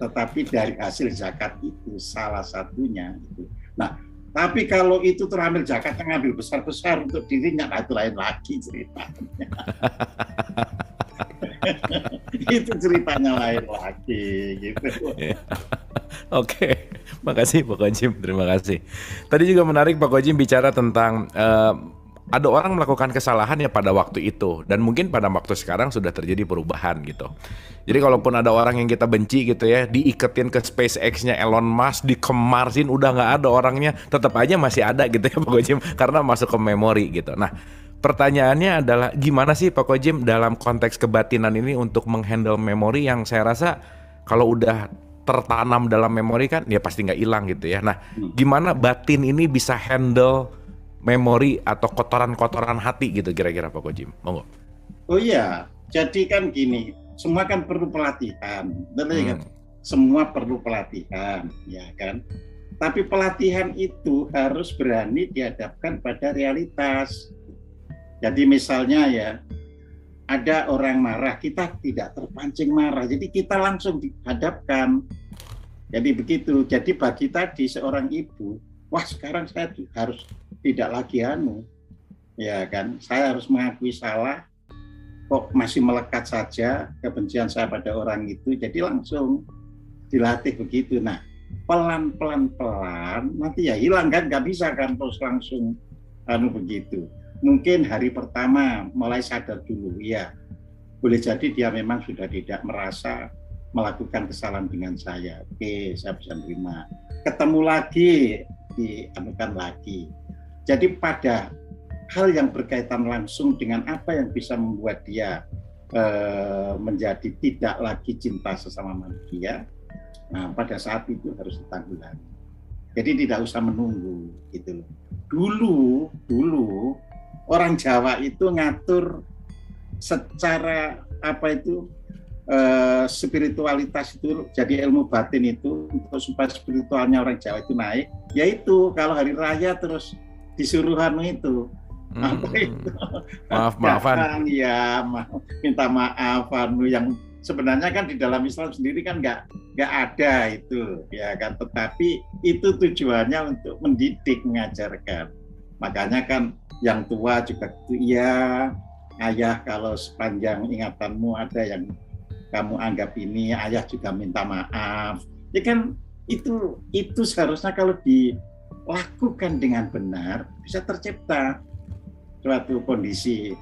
tetapi dari hasil zakat itu salah satunya itu. Nah, tapi kalau itu terambil zakat yang ngambil besar-besar untuk dirinya, nah itu lain lagi ceritanya. Itu ceritanya lain lagi gitu. Oke, makasih Pak Kojim, terima kasih. Tadi juga menarik Pak Kojim bicara tentang ada orang melakukan kesalahan ya pada waktu itu, dan mungkin pada waktu sekarang sudah terjadi perubahan gitu. Jadi kalaupun ada orang yang kita benci gitu ya, diiketin ke SpaceX-nya Elon Musk, dikemarsin, udah nggak ada orangnya, tetap aja masih ada gitu ya Pak Kojim, karena masuk ke memori gitu. Nah, pertanyaannya adalah gimana sih Pak Kojim dalam konteks kebatinan ini untuk menghandle memori yang saya rasa kalau udah tertanam dalam memori kan ya pasti nggak hilang gitu ya. Nah, gimana batin ini bisa handle memori atau kotoran-kotoran hati gitu kira-kira Pak Kojim? Monggo. Oh iya, jadi kan gini, semua kan perlu pelatihan, betul kan? Semua perlu pelatihan, ya kan? Tapi pelatihan itu harus berani dihadapkan pada realitas. Jadi misalnya ya, ada orang marah, kita tidak terpancing marah, jadi kita langsung dihadapkan. Jadi begitu. Jadi bagi tadi seorang ibu, wah sekarang saya harus tidak lagi ya kan, saya harus mengakui salah, kok masih melekat saja kebencian saya pada orang itu, jadi langsung dilatih begitu. Nah, pelan nanti ya hilang kan, nggak bisa kan terus langsung begitu. Mungkin hari pertama mulai sadar dulu, ya boleh jadi dia memang sudah tidak merasa melakukan kesalahan dengan saya. Oke, saya bisa terima. Ketemu lagi, dianukan lagi. Jadi pada hal yang berkaitan langsung dengan apa yang bisa membuat dia menjadi tidak lagi cinta sesama manusia, nah pada saat itu harus ditanggulangi. Jadi tidak usah menunggu gitu loh. Dulu orang Jawa itu ngatur secara spiritualitas itu, jadi ilmu batin itu untuk supaya spiritualnya orang Jawa itu naik, yaitu kalau hari raya terus disuruhan itu maafan ya, minta maaf yang sebenarnya kan di dalam Islam sendiri kan nggak ada itu ya kan, tetapi itu tujuannya untuk mendidik, mengajarkan. Makanya kan yang tua juga gitu, ya ayah kalau sepanjang ingatanmu ada yang kamu anggap ini, ayah juga minta maaf. Ya kan itu seharusnya kalau dilakukan dengan benar bisa tercipta suatu kondisi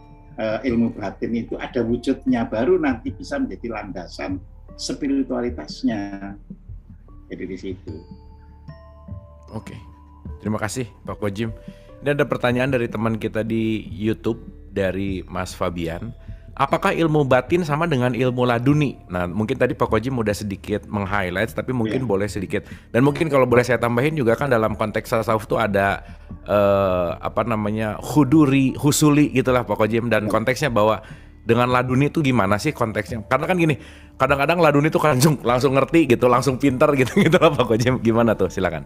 ilmu batin itu ada wujudnya, baru nanti bisa menjadi landasan spiritualitasnya. Jadi di situ. Oke. Terima kasih Pak Kojim. Ini ada pertanyaan dari teman kita di YouTube dari Mas Fabian. Apakah ilmu batin sama dengan ilmu laduni? Nah, mungkin tadi Pak Kojim udah sedikit meng-highlight, tapi mungkin boleh sedikit. Dan mungkin kalau boleh saya tambahin juga kan dalam konteks tasawuf itu ada husuli gitulah Pak Kojim, dan konteksnya bahwa dengan laduni itu gimana sih konteksnya? Karena kan gini, kadang-kadang laduni itu langsung ngerti gitu, langsung pinter gitu lah Pak Kojim. Gimana tuh? Silakan.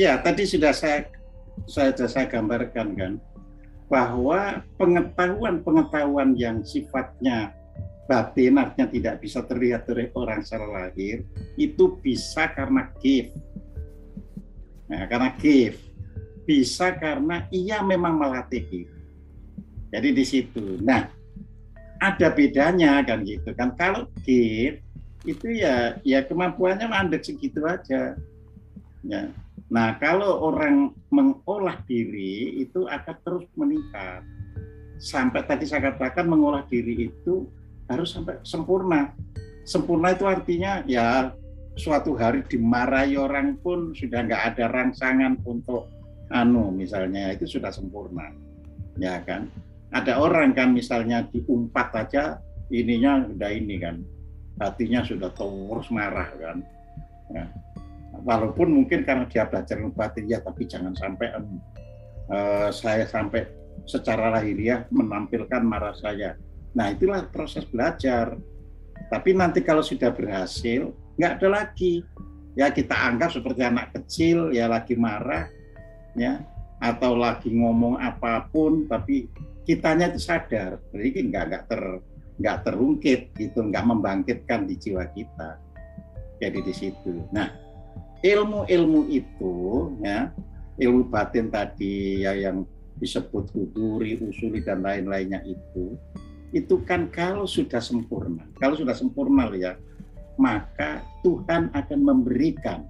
Ya, tadi sudah saya gambarkan kan, bahwa pengetahuan yang sifatnya batin, artinya tidak bisa terlihat dari orang secara lahir, itu bisa karena gift. Nah, karena gift, bisa karena ia memang melatih gift. Jadi di situ. Nah, ada bedanya kan gitu kan. Kalau gift itu ya kemampuannya mandek segitu aja. Ya. Nah, kalau orang mengolah diri itu akan terus meningkat. Sampai tadi saya katakan mengolah diri itu harus sampai sempurna. Sempurna itu artinya ya suatu hari dimarahi orang pun sudah nggak ada rangsangan untuk misalnya, itu sudah sempurna. Ya kan? Ada orang kan misalnya diumpat aja ininya sudah ini kan. Hatinya sudah terus marah kan. Ya. Walaupun mungkin karena dia belajar ilmu batin ya, tapi jangan sampai saya sampai secara lahiriah menampilkan marah saya. Nah, itulah proses belajar. Tapi nanti kalau sudah berhasil, nggak ada lagi. Ya kita anggap seperti anak kecil ya lagi marah, ya atau lagi ngomong apapun, tapi kitanya itu sadar. Jadi nggak terungkit gitu, nggak membangkitkan di jiwa kita. Jadi di situ. Nah, ilmu itu ya, ilmu batin tadi ya yang disebut huduri, usuli dan lain-lainnya itu kan kalau sudah sempurna ya, maka Tuhan akan memberikan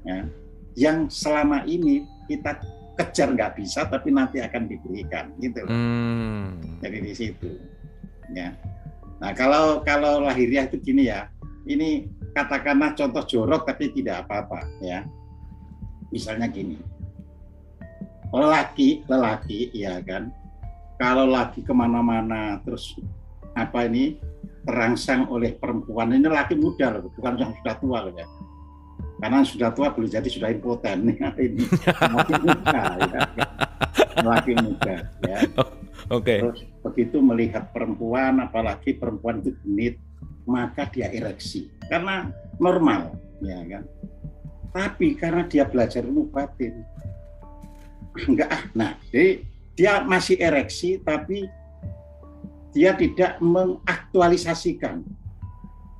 ya, yang selama ini kita kejar nggak bisa, tapi nanti akan diberikan gitu loh. Jadi di situ ya. Nah, kalau lahiriah itu gini ya, ini katakanlah contoh jorok tapi tidak apa-apa ya. Misalnya gini, lelaki ya kan, kalau lagi kemana-mana terus terangsang oleh perempuan, ini laki muda loh, bukan yang sudah tua loh ya. Karena sudah tua boleh jadi sudah impoten ini laki muda ya. Laki muda ya. Oke. Terus begitu melihat perempuan, apalagi perempuan itu genit, maka dia ereksi karena normal ya kan. Tapi karena dia belajar ilmu batin jadi dia masih ereksi tapi dia tidak mengaktualisasikan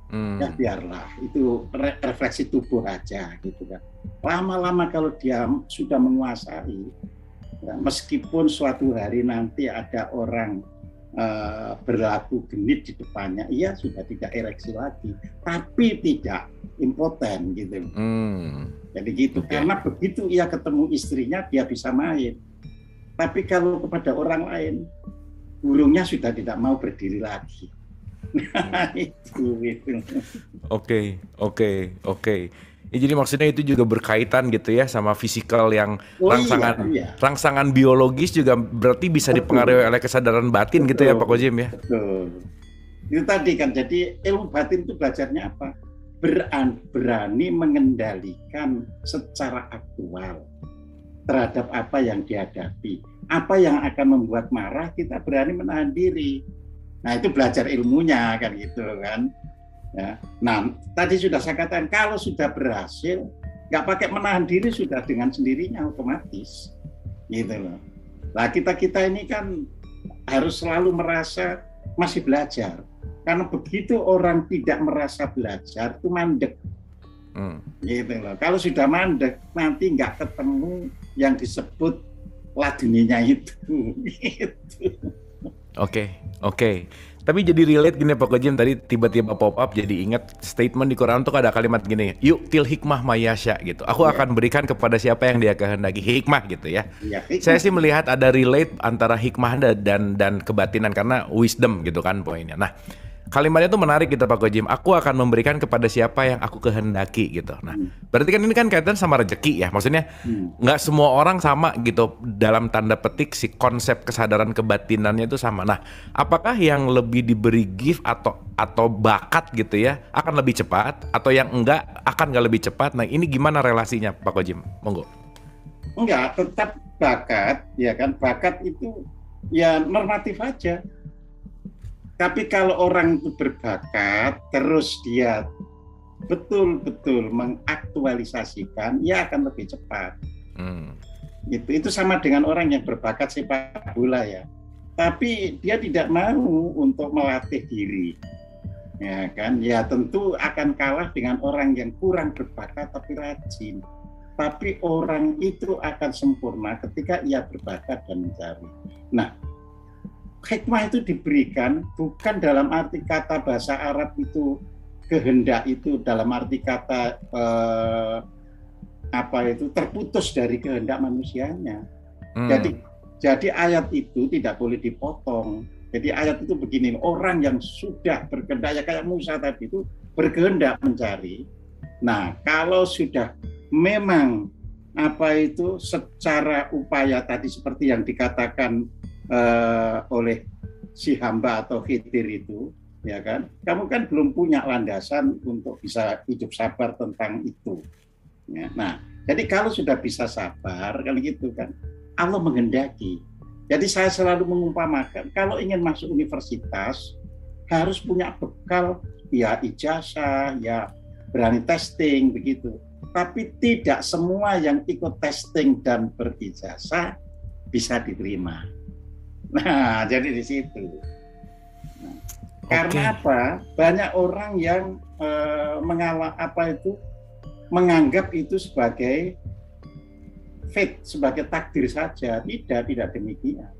Ya biarlah, itu refleksi tubuh aja gitu kan. Lama-lama kalau dia sudah menguasai, ya, meskipun suatu hari nanti ada orang berlaku genit di depannya, ia sudah tidak ereksi lagi, tapi tidak impoten gitu. Jadi gitu, karena begitu ia ketemu istrinya dia bisa main. Tapi kalau kepada orang lain, burungnya sudah tidak mau berdiri lagi. Nah, itu. Oke. Ya, jadi maksudnya itu juga berkaitan gitu ya sama fisikal yang rangsangan biologis juga berarti bisa dipengaruhi oleh kesadaran batin. Betul, gitu ya Pak Kojim ya. Betul. Itu tadi kan, jadi ilmu batin itu belajarnya apa? Berani mengendalikan secara aktual terhadap apa yang dihadapi. Apa yang akan membuat marah, kita berani menahan diri. Nah, itu belajar ilmunya kan gitu kan. Ya. Nah, tadi sudah saya katakan kalau sudah berhasil, nggak pakai menahan diri, sudah dengan sendirinya otomatis, gitu loh. Nah, kita ini kan harus selalu merasa masih belajar, karena begitu orang tidak merasa belajar itu mandek, gitu loh. Kalau sudah mandek, nanti nggak ketemu yang disebut ladeninya itu. Gitu. Oke. Tapi jadi relate gini Pak Kojim, tadi tiba-tiba pop up jadi ingat statement di Quran tuh ada kalimat gini, yuk til hikmah mayasya gitu. Aku akan berikan kepada siapa yang dia kehendaki, hikmah gitu ya. Saya sih melihat ada relate antara hikmah dan kebatinan karena wisdom gitu kan poinnya. Nah, kalimatnya tuh menarik gitu Pak Kojim. Aku akan memberikan kepada siapa yang aku kehendaki gitu. Nah, berarti kan ini kan kaitan sama rezeki ya. Maksudnya nggak semua orang sama gitu dalam tanda petik si konsep kesadaran kebatinannya itu sama. Nah, apakah yang lebih diberi gift atau bakat gitu ya akan lebih cepat, atau yang enggak akan nggak lebih cepat? Nah, ini gimana relasinya Pak Kojim? Monggo. Enggak, tetap bakat ya kan. Bakat itu ya normatif aja. Tapi kalau orang itu berbakat, terus dia betul-betul mengaktualisasikan, ya akan lebih cepat. Itu sama dengan orang yang berbakat sepak bola ya. Tapi dia tidak mau untuk melatih diri, ya kan? Ya tentu akan kalah dengan orang yang kurang berbakat tapi rajin. Tapi orang itu akan sempurna ketika ia berbakat dan mencari. Nah, hikmah itu diberikan bukan dalam arti kata bahasa Arab itu kehendak itu dalam arti kata terputus dari kehendak manusianya. Jadi ayat itu tidak boleh dipotong. Jadi ayat itu begini, orang yang sudah berkehendak ya kayak Musa tadi itu berkehendak mencari. Nah, kalau sudah memang secara upaya tadi seperti yang dikatakan oleh si hamba atau khidir itu, ya kan? Kamu kan belum punya landasan untuk bisa hidup sabar tentang itu. Ya, nah, jadi kalau sudah bisa sabar, kalau gitu kan, Allah menghendaki. Jadi saya selalu mengumpamakan, kalau ingin masuk universitas harus punya bekal, ya ijazah, ya berani testing begitu. Tapi tidak semua yang ikut testing dan berijazah bisa diterima. Nah, jadi di situ. Nah, karena apa? Banyak orang yang menganggap itu sebagai fate, sebagai takdir saja. Tidak demikian.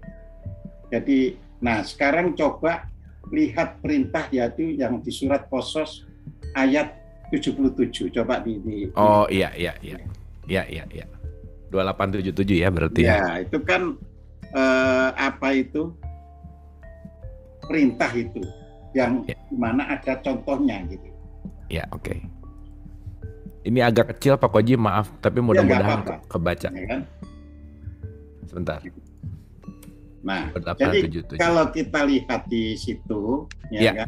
Jadi, nah sekarang coba lihat perintah yaitu yang di surat Qasas ayat 77. Coba di Oh iya. 2877 ya berarti ya. Ya, itu kan perintah itu yang dimana ada contohnya gitu. Ya, oke. Ini agak kecil Pak Koji, maaf, tapi mudah-mudahan kebaca. Ya kan? Sebentar. Nah, jadi kalau kita lihat di situ, kan?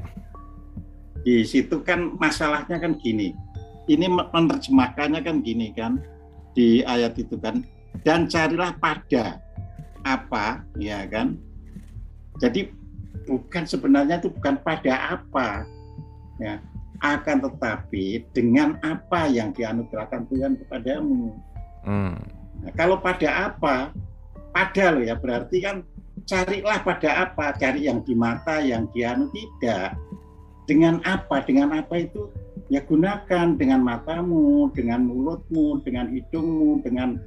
Di situ kan masalahnya kan gini. Ini menerjemahkannya kan gini kan di ayat itu kan. Dan carilah pada apa, ya kan? Jadi sebenarnya itu bukan pada apa, ya, akan tetapi dengan apa yang dianugerahkan Tuhan kepadamu. Nah, kalau pada apa, pada loh ya, berarti kan carilah pada apa, cari yang di mata, yang di tidak. Dengan apa? Dengan apa itu? Ya gunakan dengan matamu, dengan mulutmu, dengan hidungmu, dengan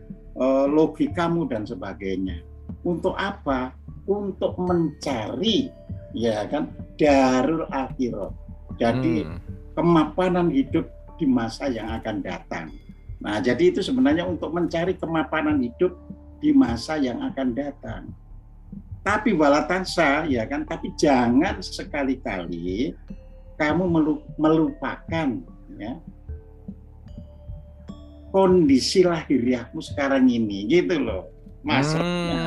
logikamu dan sebagainya. Untuk apa? Untuk mencari, ya kan, darul akhirat. Jadi kemapanan hidup di masa yang akan datang. Nah, jadi itu sebenarnya untuk mencari kemapanan hidup di masa yang akan datang. Tapi walatansa, ya kan, tapi jangan sekali-kali kamu melupakan, ya, kondisi lahiriahmu sekarang ini, gitu loh maksudnya.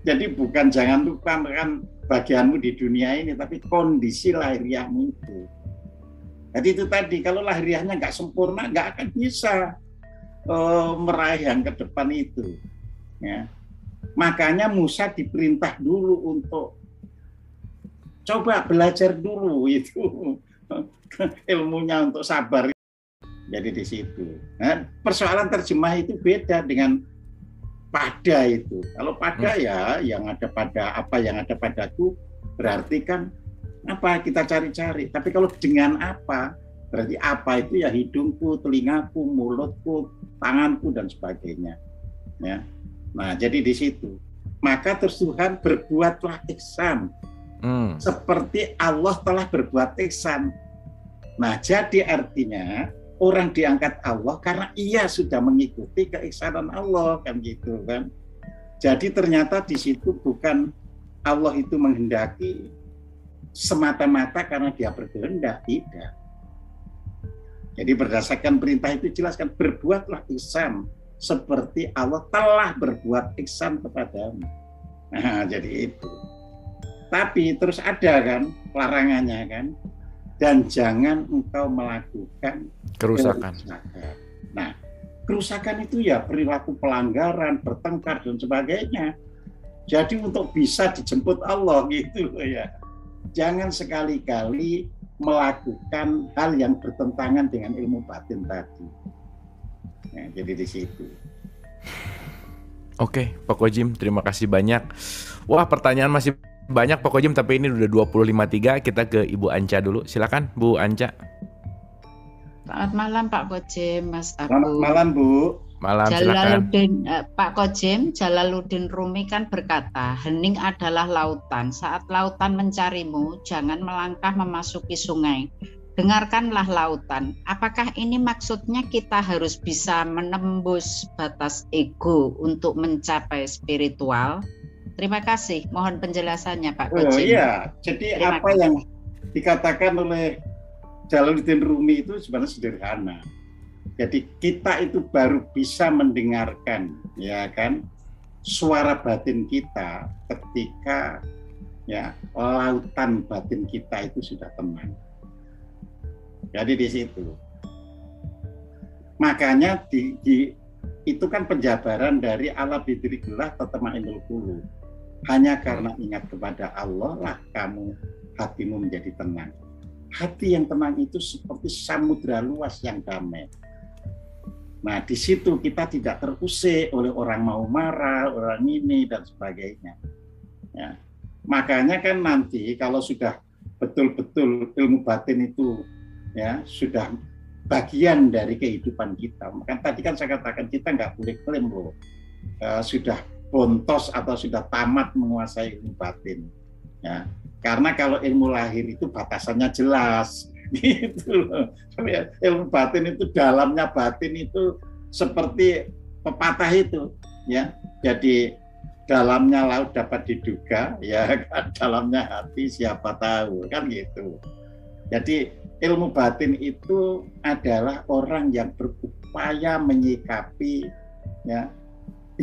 Jadi bukan jangan lupakan bagianmu di dunia ini, tapi kondisi lahiriahmu itu. Jadi itu tadi, kalau lahiriahnya nggak sempurna, nggak akan bisa meraih yang ke depan itu. Ya. Makanya Musa diperintah dulu untuk coba belajar dulu itu ilmunya untuk sabar. Jadi di situ. Nah, persoalan terjemah itu beda dengan pada itu. Kalau pada ya yang ada pada apa yang ada padaku berarti kan apa kita cari-cari. Tapi kalau dengan apa berarti apa itu ya hidungku, telingaku, mulutku, tanganku dan sebagainya. Ya. Nah jadi di situ. Maka terus Tuhan berbuatlah ihsan. Seperti Allah telah berbuat ihsan. Nah jadi artinya orang diangkat Allah karena ia sudah mengikuti keihsanan Allah, kan gitu kan. Jadi ternyata di situ bukan Allah itu menghendaki semata-mata karena dia berkehendak, tidak. Jadi berdasarkan perintah itu jelaskan berbuatlah ihsan seperti Allah telah berbuat ihsan kepadamu. Nah, jadi itu. Tapi terus ada kan larangannya kan. Dan jangan engkau melakukan kerusakan. Nah, kerusakan itu ya perilaku pelanggaran, bertengkar dan sebagainya. Jadi untuk bisa dijemput Allah gitu ya. Jangan sekali-kali melakukan hal yang bertentangan dengan ilmu batin tadi. Nah, jadi di situ. Oke, Pak Kojim, terima kasih banyak. Wah, pertanyaan masih banyak Pak Kojim, tapi ini udah 25.3. Kita ke Ibu Anca dulu. Silakan Bu Anca. Selamat malam Pak Kojim, Mas Aku. Selamat malam Bu. Malam, silakan. Pak Kojim, Jalaluddin Rumi kan berkata, hening adalah lautan. Saat lautan mencarimu, jangan melangkah memasuki sungai. Dengarkanlah lautan. Apakah ini maksudnya kita harus bisa menembus batas ego untuk mencapai spiritual? Terima kasih. Mohon penjelasannya Pak Kojim. Oh iya, jadi apa yang dikatakan oleh Jalaluddin Rumi itu sebenarnya sederhana. Jadi kita itu baru bisa mendengarkan, ya kan, suara batin kita ketika ya lautan batin kita itu sudah tenang. Jadi di situ. Makanya itu kan penjabaran dari ala bidrikillah tatma'innul qulub. Hanya karena ingat kepada Allah lah hatimu menjadi tenang. Hati yang tenang itu seperti samudra luas yang damai. Nah, di situ kita tidak terusik oleh orang mau marah, orang ini dan sebagainya. Ya. Makanya kan nanti kalau sudah betul-betul ilmu batin itu ya sudah bagian dari kehidupan kita. Maka tadi kan saya katakan kita nggak boleh klaim loh sudah bontos atau sudah tamat menguasai ilmu batin. Ya. Karena kalau ilmu lahir itu batasannya jelas. Gitu loh. Ilmu batin itu dalamnya batin itu seperti pepatah itu ya. Jadi dalamnya laut dapat diduga ya, dalamnya hati siapa tahu kan gitu. Jadi ilmu batin itu adalah orang yang berupaya menyikapi ya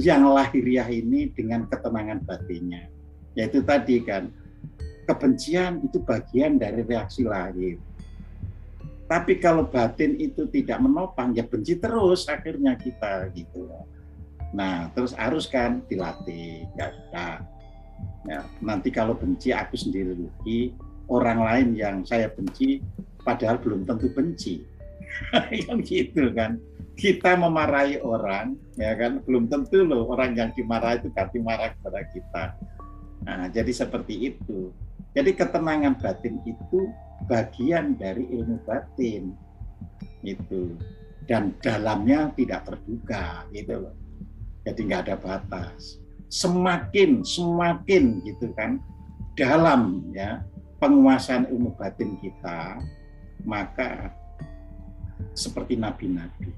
yang lahiriah ini dengan ketenangan batinnya. Yaitu tadi kan kebencian itu bagian dari reaksi lahir. Tapi kalau batin itu tidak menopang, ya benci terus akhirnya kita gitu. Nah, terus harus kan dilatih, nggak bisa. Ya, nanti kalau benci aku sendiri rugi, orang lain yang saya benci padahal belum tentu benci. Kan gitu kan. Kita memarahi orang, ya kan, belum tentu loh orang yang dimarahi itu ganti marah kepada kita. Nah, jadi seperti itu. Jadi ketenangan batin itu bagian dari ilmu batin itu, dan dalamnya tidak terduga gitu loh. Jadi nggak ada batas. Semakin gitu kan dalam ya penguasaan ilmu batin kita, maka seperti nabi-nabi,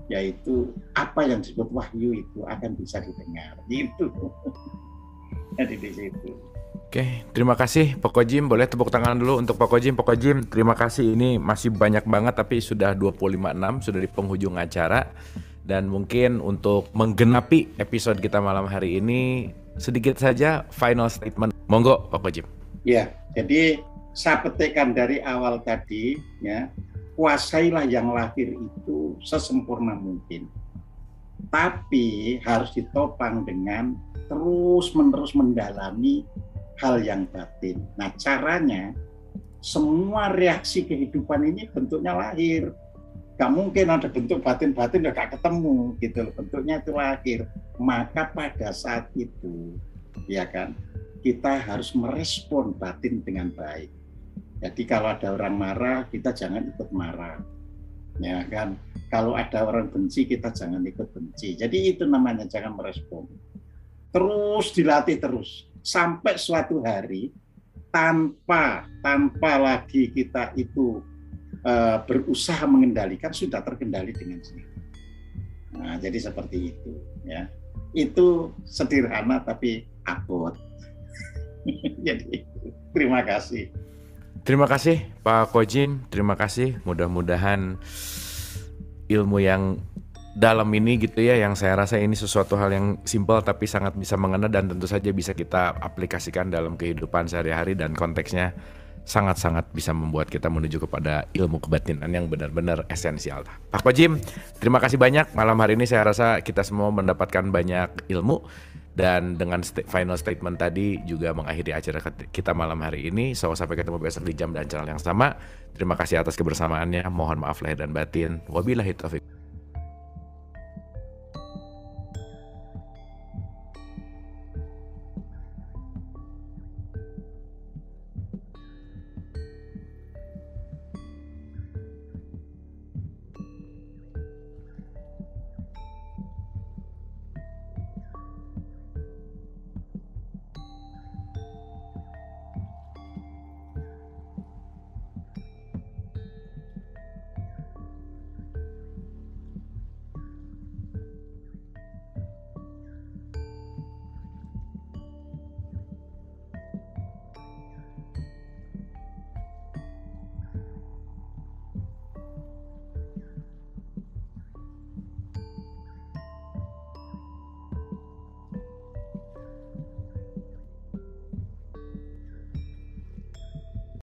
yaitu apa yang disebut wahyu itu akan bisa didengar gitu. Jadi di situ. Oke, terima kasih Pak Kojim. Boleh tepuk tangan dulu untuk Pak Kojim. Pak Kojim, terima kasih. Ini masih banyak banget tapi sudah 25:06, sudah di penghujung acara. Dan mungkin untuk menggenapi episode kita malam hari ini, sedikit saja final statement. Monggo Pak Kojim. Ya, jadi saya petikkan dari awal tadi ya, kuasailah yang lahir itu sesempurna mungkin. Tapi harus ditopang dengan terus-menerus mendalami hal yang batin. Nah, caranya semua reaksi kehidupan ini bentuknya lahir. Gak mungkin ada bentuk batin-batin udah gak ketemu gitu loh. Bentuknya itu lahir. Maka pada saat itu ya kan, kita harus merespon batin dengan baik. Jadi kalau ada orang marah, kita jangan ikut marah. Ya kan? Kalau ada orang benci, kita jangan ikut benci. Jadi itu namanya jangan merespon. Terus dilatih terus sampai suatu hari tanpa lagi kita itu berusaha mengendalikan, sudah terkendali dengan sendiri. Nah, jadi seperti itu ya. Itu sederhana tapi abot. Jadi terima kasih. Terima kasih Pak Kojim, terima kasih. Mudah-mudahan ilmu yang dalam ini gitu ya, yang saya rasa ini sesuatu hal yang simpel tapi sangat bisa mengena dan tentu saja bisa kita aplikasikan dalam kehidupan sehari-hari, dan konteksnya sangat-sangat bisa membuat kita menuju kepada ilmu kebatinan yang benar-benar esensial. Pak Kojim, terima kasih banyak. Malam hari ini saya rasa kita semua mendapatkan banyak ilmu, dan dengan final statement tadi juga mengakhiri acara kita malam hari ini. So, sampai ketemu besok di jam dan channel yang sama. Terima kasih atas kebersamaannya. Mohon maaf lahir dan batin. Wabillahi taufiq.